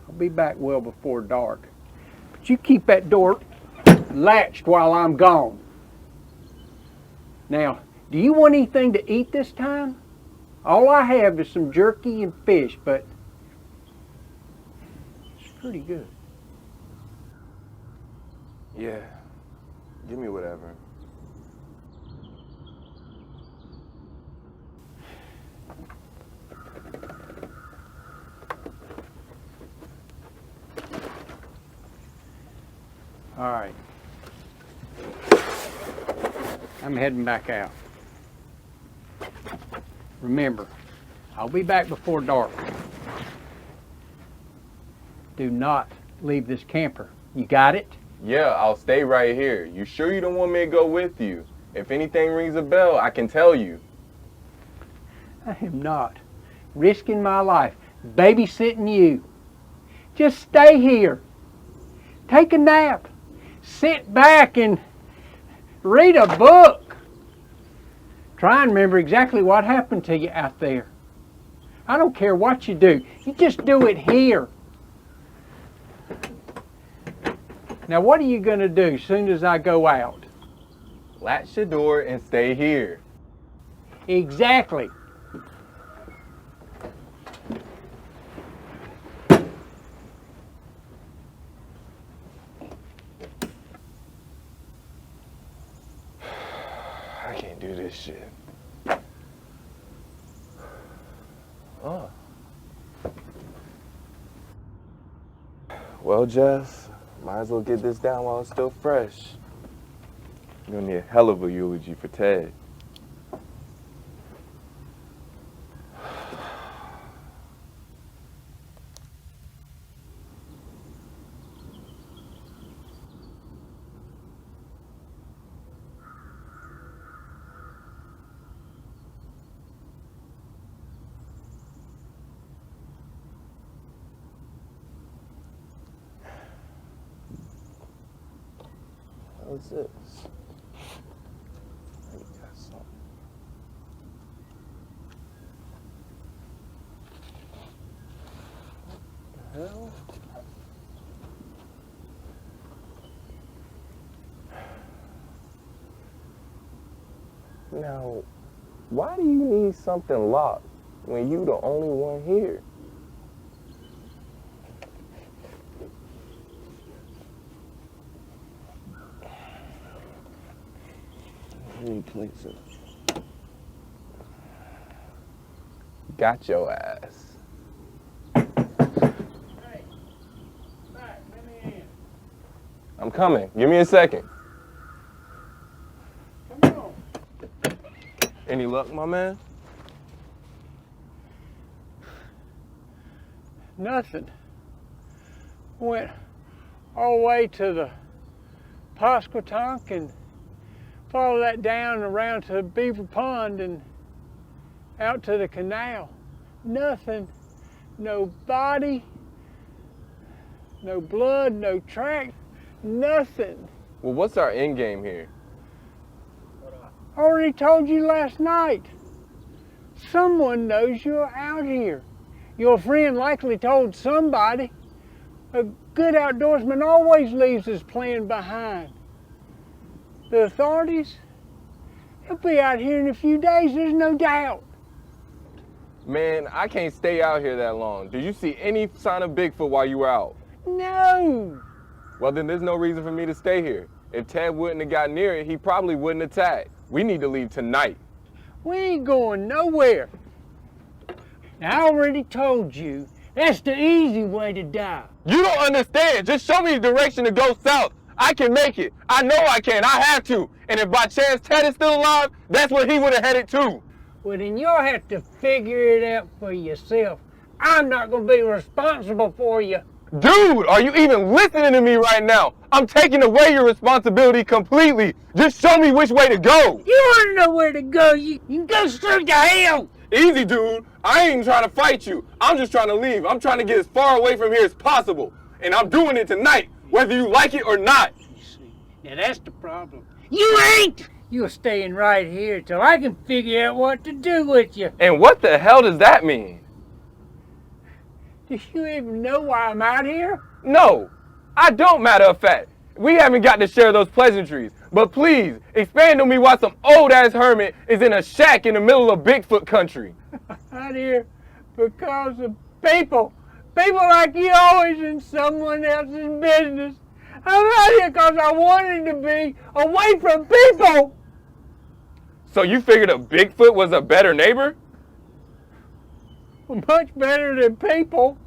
I'll be back well before dark. But you keep that door latched while I'm gone. Now, do you want anything to eat this time? All I have is some jerky and fish, but it's pretty good. Yeah, give me whatever. All right. I'm heading back out. Remember, I'll be back before dark. Do not leave this camper. You got it? Yeah, I'll stay right here. You sure you don't want me to go with you? If anything rings a bell, I can tell you. I am not risking my life babysitting you. Just stay here. Take a nap. sit back and read a book. Try and remember exactly what happened to you out there. I don't care what you do. You just do it here. Now, what are you going to do as soon as I go out? Latch your door and stay here. Exactly. I can't do this shit. Oh. Well, Jess, might as well get this down while it's still fresh. You're gonna need a hell of a eulogy for Ted. What's this? Maybe got something. What the hell? Now, why do you need something locked when you the only one here? Replace it. Got your ass. Hey, back, let me in. I'm coming. Give me a second. Come on. Any luck, my man? Nothing. Went all the way to the Pasquatonk and followed that down around to Beaver Pond and out to the canal. Nothing. No body, no blood, no tracks, nothing. Well, what's our end game here? I already told you last night. Someone knows you're out here. Your friend likely told somebody. A good outdoorsman always leaves his plan behind. The authorities, they'll be out here in a few days, there's no doubt. Man, I can't stay out here that long. Did you see any sign of Bigfoot while you were out? No. Well, then there's no reason for me to stay here. If Ted wouldn't have got near it, he probably wouldn't attack. We need to leave tonight. We ain't going nowhere. Now, I already told you, that's the easy way to die. You don't understand. Just show me the direction to go south. I can make it. I know I can. I have to. And if by chance Ted is still alive, that's where he would have headed to. Well, then you'll have to figure it out for yourself. I'm not going to be responsible for you. Dude, are you even listening to me right now? I'm taking away your responsibility completely. Just show me which way to go. You want to know where to go? You can go straight to hell. Easy, dude. I ain't trying to fight you. I'm just trying to leave. I'm trying to get as far away from here as possible. And I'm doing it tonight, whether you like it or not. You see, now that's the problem. You ain't! You're staying right here till I can figure out what to do with you. And what the hell does that mean? Do you even know why I'm out here? No, I don't, matter of fact. We haven't got to share those pleasantries. But please, expand on me why some old-ass hermit is in a shack in the middle of Bigfoot country. Out here because of people. People like you always in someone else's business. I'm out here because I wanted to be away from people. So you figured a Bigfoot was a better neighbor? Much better than people.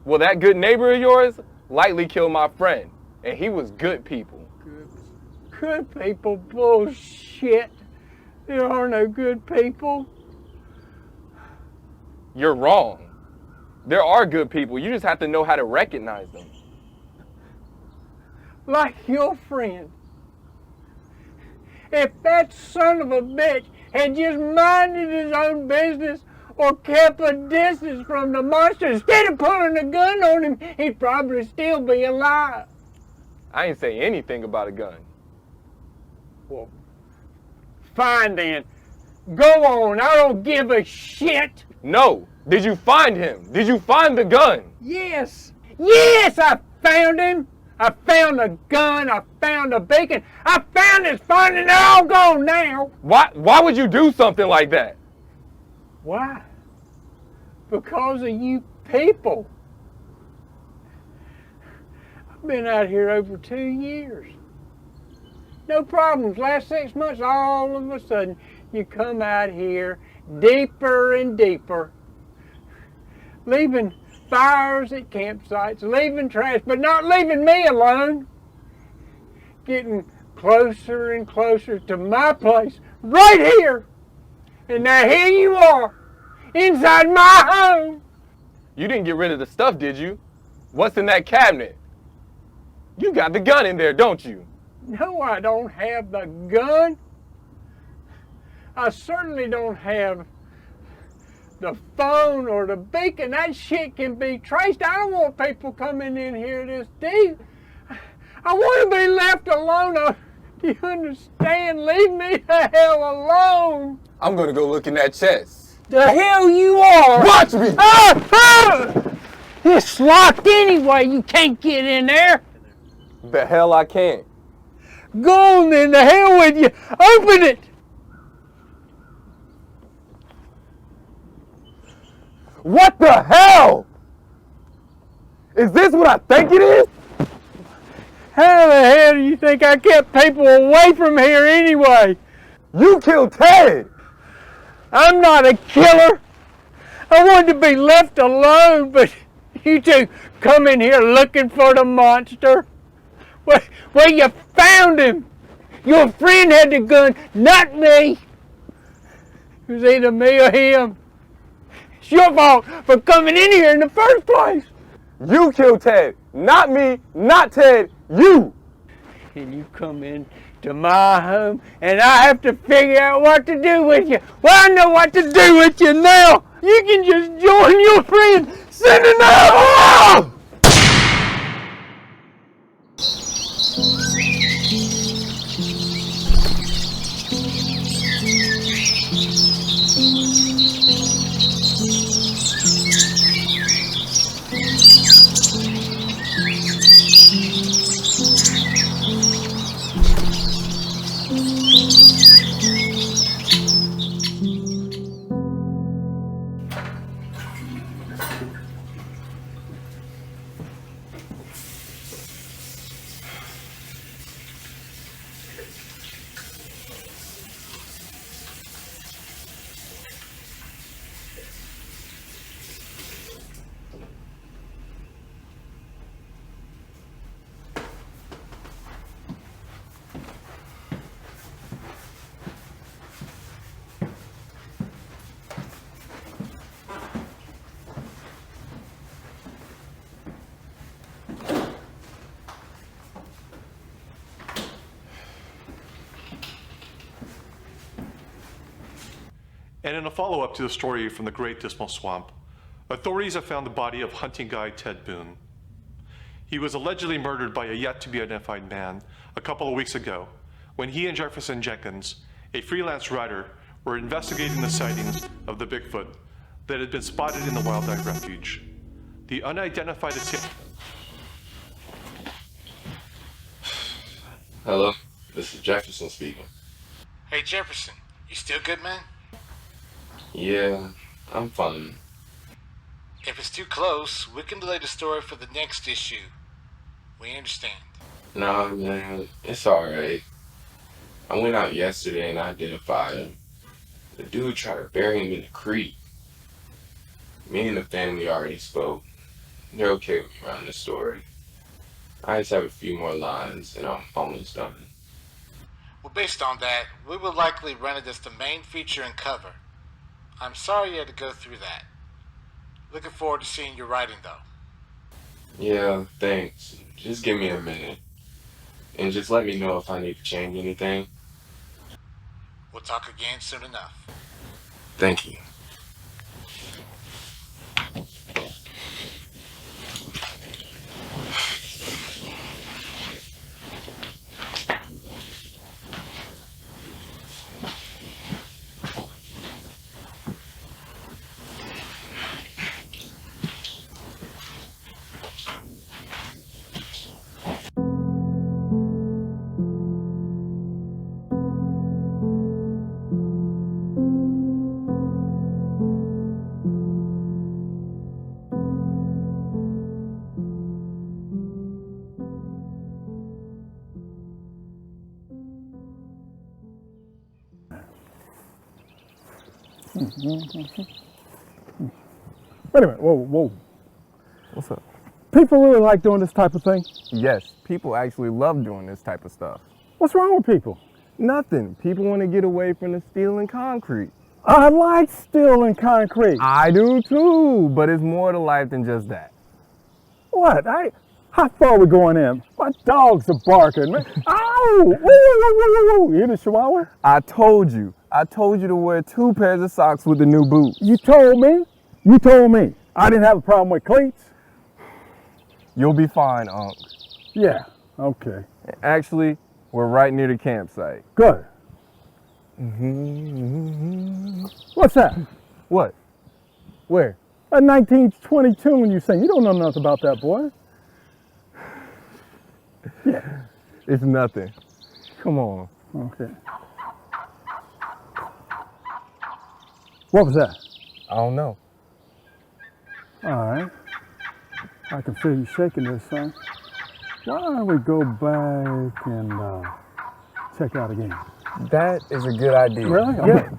Well, that good neighbor of yours likely killed my friend. And he was good people. Good people? Bullshit. There are no good people. You're wrong. There are good people. You just have to know how to recognize them. Like your friend. If that son of a bitch had just minded his own business or kept a distance from the monster instead of pulling a gun on him, he'd probably still be alive. I ain't say anything about a gun. Well, fine then. Go on, I don't give a shit. No. Did you find him? Did you find the gun? Yes. Yes, I found him. I found the gun. I found the beacon. I found his phone and they're all gone now. Why would you do something like that? Why? Because of you people. I've been out here over 2 years. No problems. Last 6 months, all of a sudden, you come out here deeper and deeper, leaving fires at campsites, leaving trash, but not leaving me alone. Getting closer and closer to my place, right here. And now here you are, inside my home. You didn't get rid of the stuff, did you? What's in that cabinet? You got the gun in there, don't you? No, I don't have the gun. I certainly don't have the phone or the beacon. That shit can be traced. I don't want people coming in here this deep. I want to be left alone. Do you understand? Leave me the hell alone. I'm gonna go look in that chest. The hell you are. Watch me. It's locked anyway. You can't get in there. The hell I can't. Go on then. The hell with you. Open it. What the hell? Is this what I think it is? How the hell do you think I kept people away from here anyway? You killed Ted! I'm not a killer. I wanted to be left alone, but you two come in here looking for the monster. Well, you found him. Your friend had the gun, not me. It was either me or him. It's your fault for coming in here in the first place. You killed Ted, not me, not Ted, you. And you come in to my home and I have to figure out what to do with you. Well, I know what to do with you now. You can just join your friend. Send it out. And in a follow-up to the story from the Great Dismal Swamp, authorities have found the body of hunting guide Ted Boone. He was allegedly murdered by a yet-to-be-identified man a couple of weeks ago when he and Jefferson Jenkins, a freelance writer, were investigating the sightings of the Bigfoot that had been spotted in the wildlife refuge. The unidentified Hello, this is Jefferson speaking. Hey Jefferson, you still good, man? Yeah, I'm fine. If it's too close, we can delay the story for the next issue. We understand. Nah, man, it's alright. I went out yesterday and I identified him. The dude tried to bury him in the creek. Me and the family already spoke. They're okay with me running the story. I just have a few more lines and I'm almost done. Well, based on that, we will likely run it as the main feature and cover. I'm sorry you had to go through that. Looking forward to seeing your writing, though. Yeah, thanks. Just give me a minute. And just let me know if I need to change anything. We'll talk again soon enough. Thank you. Wait a minute, whoa. What's up? People really like doing this type of thing? Yes, people actually love doing this type of stuff. What's wrong with people? Nothing. People want to get away from the steel and concrete. I like steel and concrete. I do too, but it's more to life than just that. What? How far are we going in? My dogs are barking, man. Ow! Woo! You hear the chihuahua? I told you to wear 2 pairs of socks with the new boots. You told me? You told me. I didn't have a problem with cleats. You'll be fine, Unc. Yeah, okay. Actually, we're right near the campsite. Good. What's that? What? Where? A 1920 tune you sing. You don't know nothing about that, boy. Yeah. It's nothing. Come on. Okay. What was that? I don't know. All right. I can feel you shaking this, son. Why don't we go back and check out again? That is a good idea. Really? Yeah.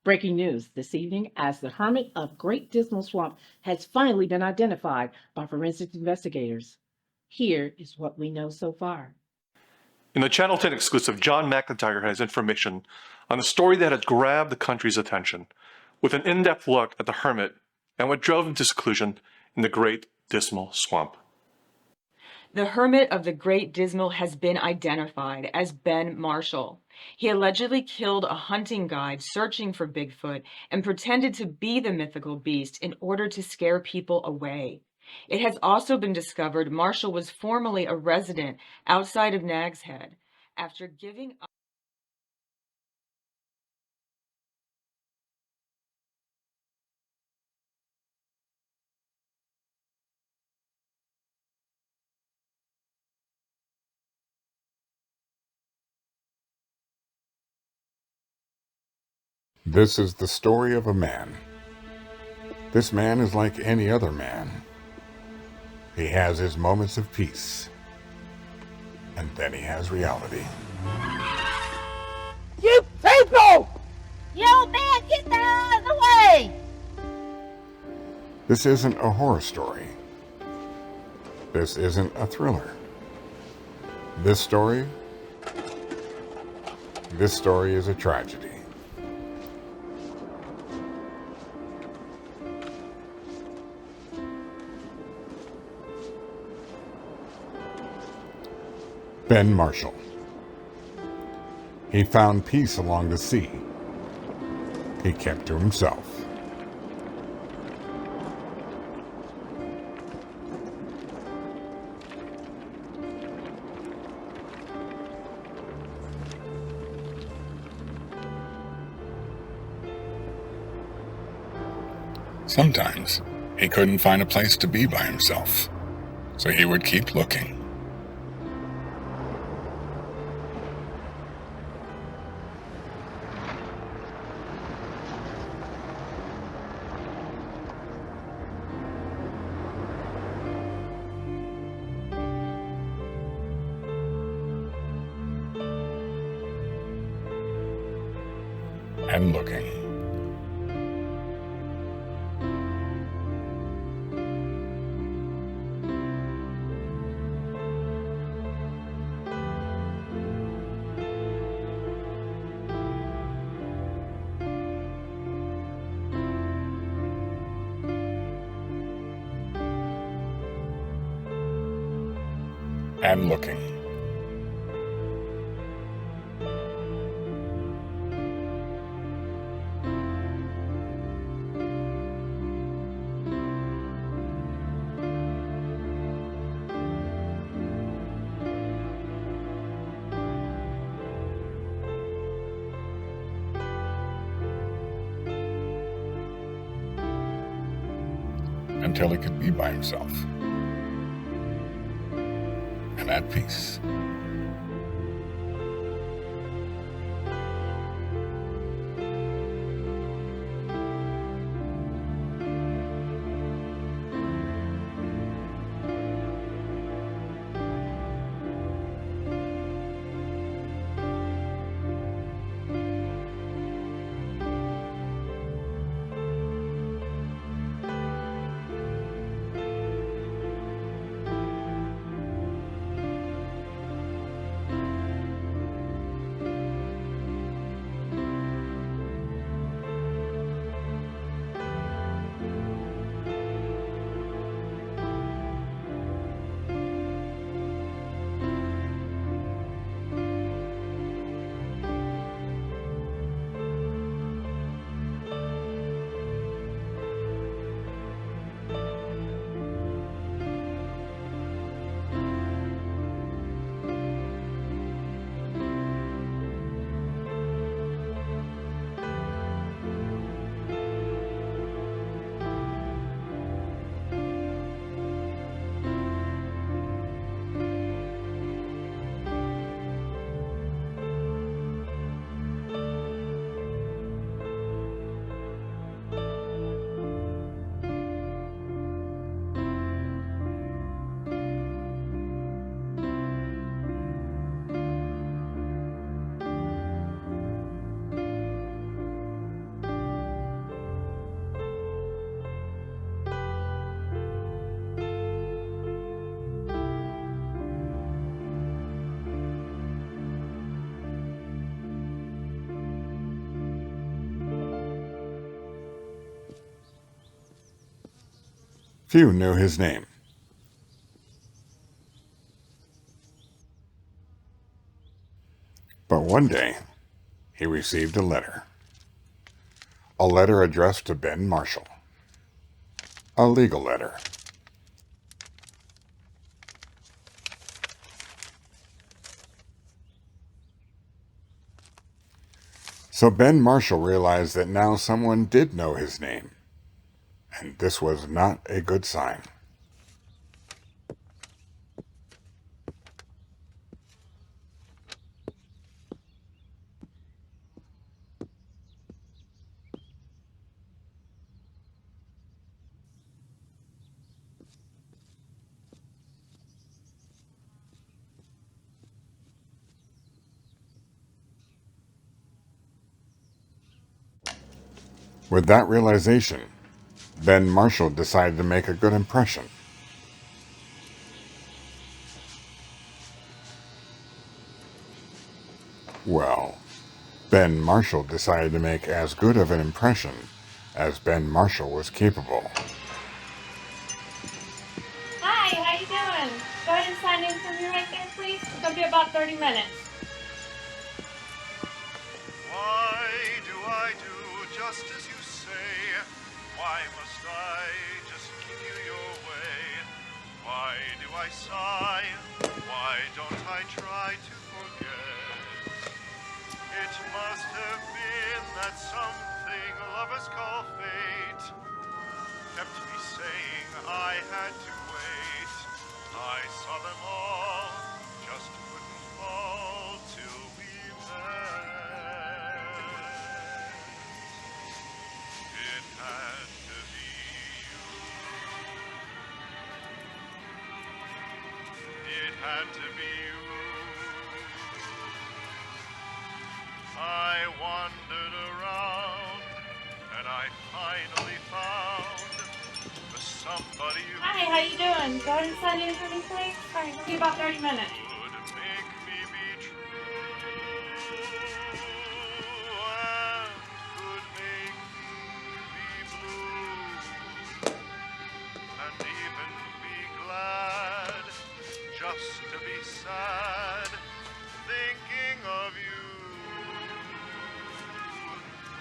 Breaking news this evening as the hermit of Great Dismal Swamp has finally been identified by forensic investigators. Here is what we know so far. In the Channel 10 exclusive, John McIntyre has information on a story that has grabbed the country's attention, with an in-depth look at the hermit and what drove him to seclusion in the Great Dismal Swamp. The hermit of the Great Dismal has been identified as Ben Marshall. He allegedly killed a hunting guide searching for Bigfoot and pretended to be the mythical beast in order to scare people away. It has also been discovered Marshall was formerly a resident outside of Nag's Head. After giving up This is the story of a man. This man is like any other man. He has his moments of peace, and then he has reality. You people! Yo, man, get the hell out of the way! This isn't a horror story. This isn't a thriller. This story is a tragedy. Ben Marshall. He found peace along the sea. He kept to himself. Sometimes he couldn't find a place to be by himself, so he would keep looking. And looking. And looking. Until he could be by himself and at peace. Few knew his name. But one day, he received a letter. A letter addressed to Ben Marshall. A legal letter. So Ben Marshall realized that now someone did know his name, and this was not a good sign. With that realization, Ben Marshall decided to make a good impression. Well, Ben Marshall decided to make as good of an impression as Ben Marshall was capable. Hi, how you doing? Go ahead and sign in for me right there, please. It'll be about 30 minutes. Why do I do just as you say? Why must I just give you your way? Why do I sigh? Why don't I try to forget? It must have been that something lovers call fate kept me saying I had to wait. I saw them all, just couldn't fall till we met. It had to be you. It had to be you. I wandered around and I finally found the somebody who Hi, how you doing? Go ahead and sign in for me, please. All right, it'll be about 30 minutes. would make me be true and could make me be blue and even be glad just to be sad thinking of you.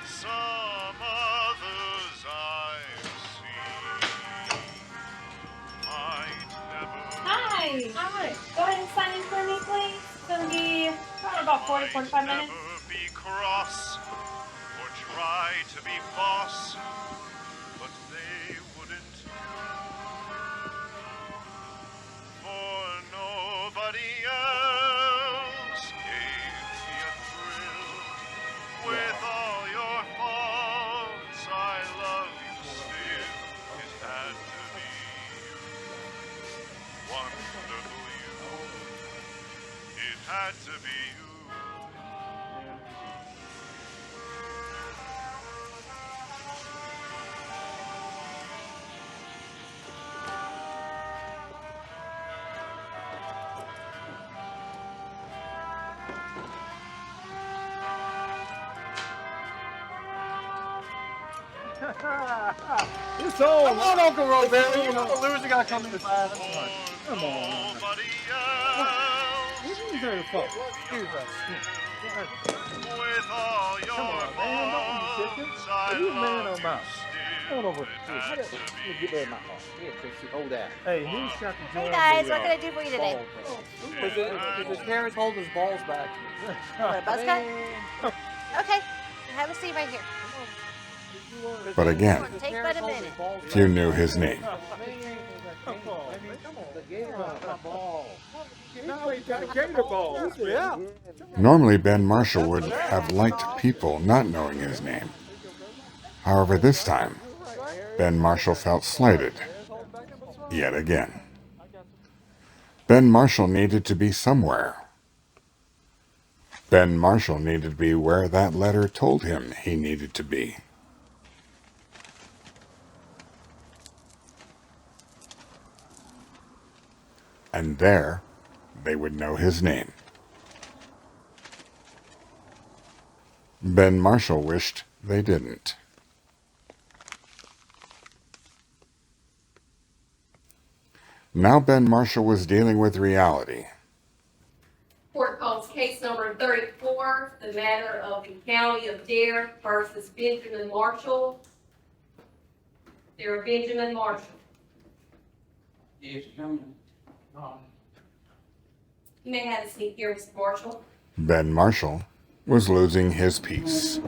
Some others I've seen might never. Hi. Hi. Go ahead and sign in for me, please. It's going to be probably about 40, 45 minutes. Never be cross or try to be boss, but they wouldn't do. For nobody else gave me a thrill. With all your faults, I love you still. It had to be you, wonderful you. It had to be you. It's on. Come on, Uncle Roberto. You know the loser got to come in fast. Come on. What are you trying to fuck? Excuse us. With all your Come on, man. Don't be chicken. Are you a man or a mouse? Come on over here. Get that in my heart. Here, Trixie, hold that. Hey, he's got to join Hey guys, the, what can I do for you today? His parents hold his balls back. Want a buzz cut? Okay, have a seat right here. But again, Take but a minute. few knew his name. Now he's got a gator ball. Yeah. Normally, Ben Marshall would have liked people not knowing his name. However, this time, Ben Marshall felt slighted. Yet again. Ben Marshall needed to be somewhere. Ben Marshall needed to be where that letter told him he needed to be. And there, they would know his name. Ben Marshall wished they didn't. Now Ben Marshall was dealing with reality. Court calls case number 34, the matter of the County of Dare versus Benjamin Marshall. They're Benjamin Marshall. Yes, You may have a seat here, Mr. Marshall. Ben Marshall was losing his peace. Your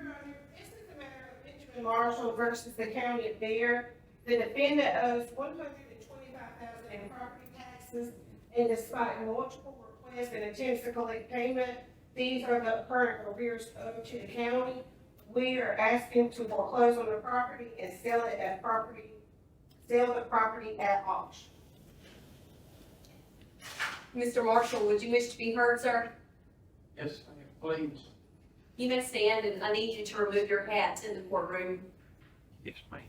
Honor, this is the matter of Benjamin Marshall versus the County of Dare. The defendant owes $125,000 in property taxes, and despite multiple requests and attempts to collect payment, these are the current arrears owed to the county. We are asking to foreclose on the property and sell the property at auction. Mr. Marshall, would you wish to be heard, sir? Yes, please. You may stand, and I need you to remove your hats in the courtroom. Yes, ma'am.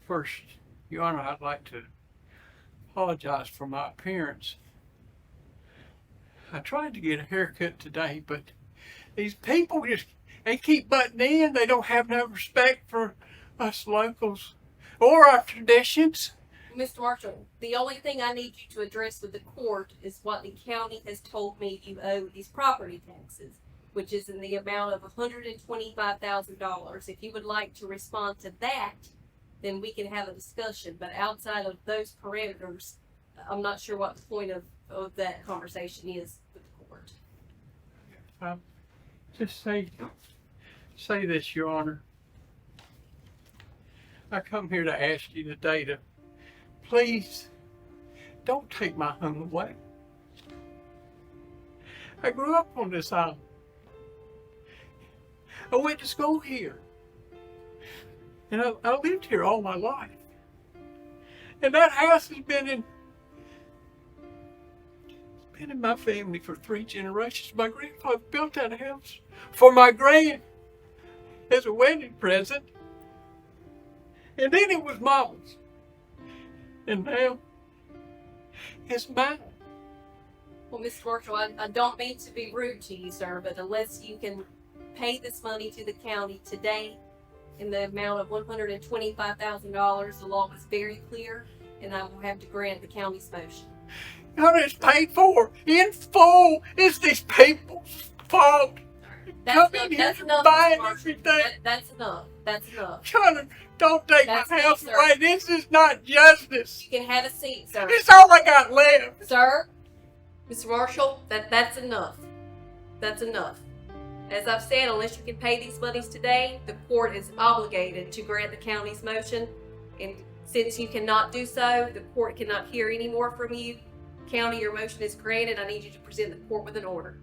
First, Your Honor, I'd like to Apologize for my appearance. I tried to get a haircut today, but these people they keep butting in. They don't have no respect for us locals or our traditions. Mr. Marshall, the only thing I need you to address with the court is what the county has told me you owe these property taxes, which is in the amount of $125,000. If you would like to respond to that, then we can have a discussion. But outside of those parameters, I'm not sure what the point of that conversation is with the court. Just say this, Your Honor. I come here to ask you today to please don't take my home away. I grew up on this island. I went to school here. And I lived here all my life. And that house has been in my family for 3 generations. My grandfather built that house for my grand as a wedding present. And then it was Mama's. And now it's mine. Well, Mr. Marshall, I don't mean to be rude to you, sir, but unless you can pay this money to the county today in the amount of $125,000, the law is very clear, and I will have to grant the county's motion. Now it's paid for in full. It's these people's fault. That's enough, Mr. Marshall. That's enough. That's enough. John, don't take That's my it, house sir. away. This is not justice. You can have a seat, sir. It's all I got left. Sir, Mr. Marshall, that's enough. That's enough. As I've said, unless you can pay these monies today, the court is obligated to grant the county's motion. And since you cannot do so, the court cannot hear any more from you. County, your motion is granted. I need you to present the court with an order.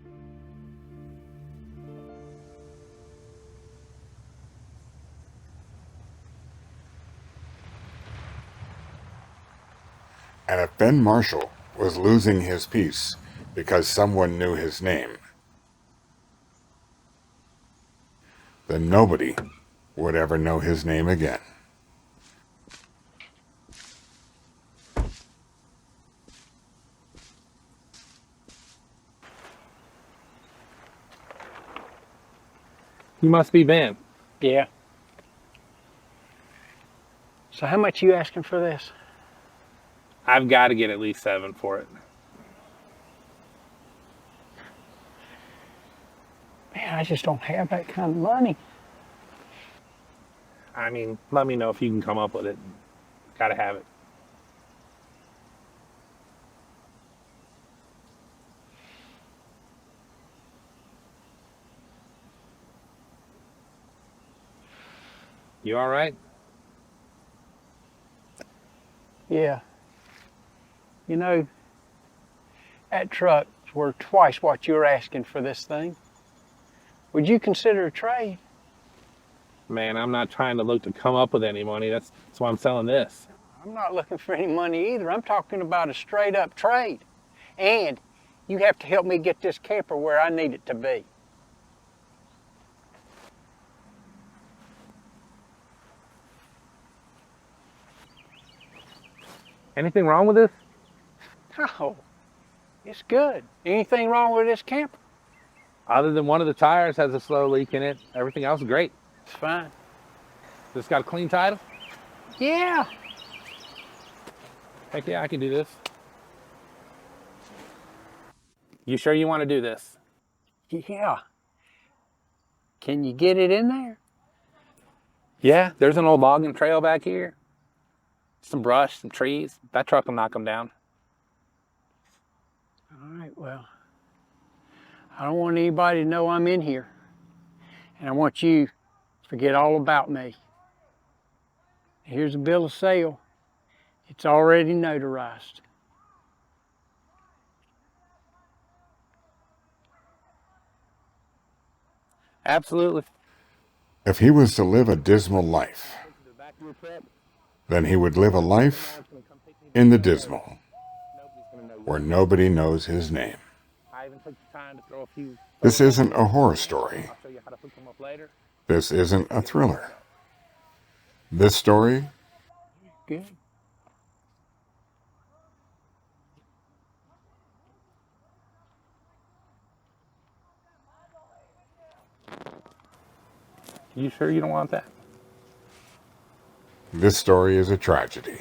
And if Ben Marshall was losing his peace because someone knew his name, then nobody would ever know his name again. You must be Ben. Yeah. So how much you asking for this? I've got to get at least 7 for it. Man, I just don't have that kind of money. I mean, let me know if you can come up with it. Gotta have it. You all right? Yeah. You know, that truck's worth twice what you're asking for this thing. Would you consider a trade? Man, I'm not trying to look to come up with any money. That's why I'm selling this. I'm not looking for any money either. I'm talking about a straight up trade. And you have to help me get this camper where I need it to be. Anything wrong with this? No, it's good. Anything wrong with this camper? Other than one of the tires has a slow leak in it, everything else is great. It's fine. This got a clean title? Yeah. Heck yeah, I can do this. You sure you want to do this? Yeah. Can you get it in there? Yeah, there's an old logging trail back here. Some brush, some trees. That truck will knock them down. All right, well, I don't want anybody to know I'm in here. And I want you to forget all about me. Here's a bill of sale. It's already notarized. Absolutely. If he was to live a dismal life, then he would live a life in the dismal, where nobody knows his name. This isn't a horror story. This isn't a thriller. This story Good. You sure you don't want that? This story is a tragedy.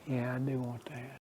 Yeah, I do want that.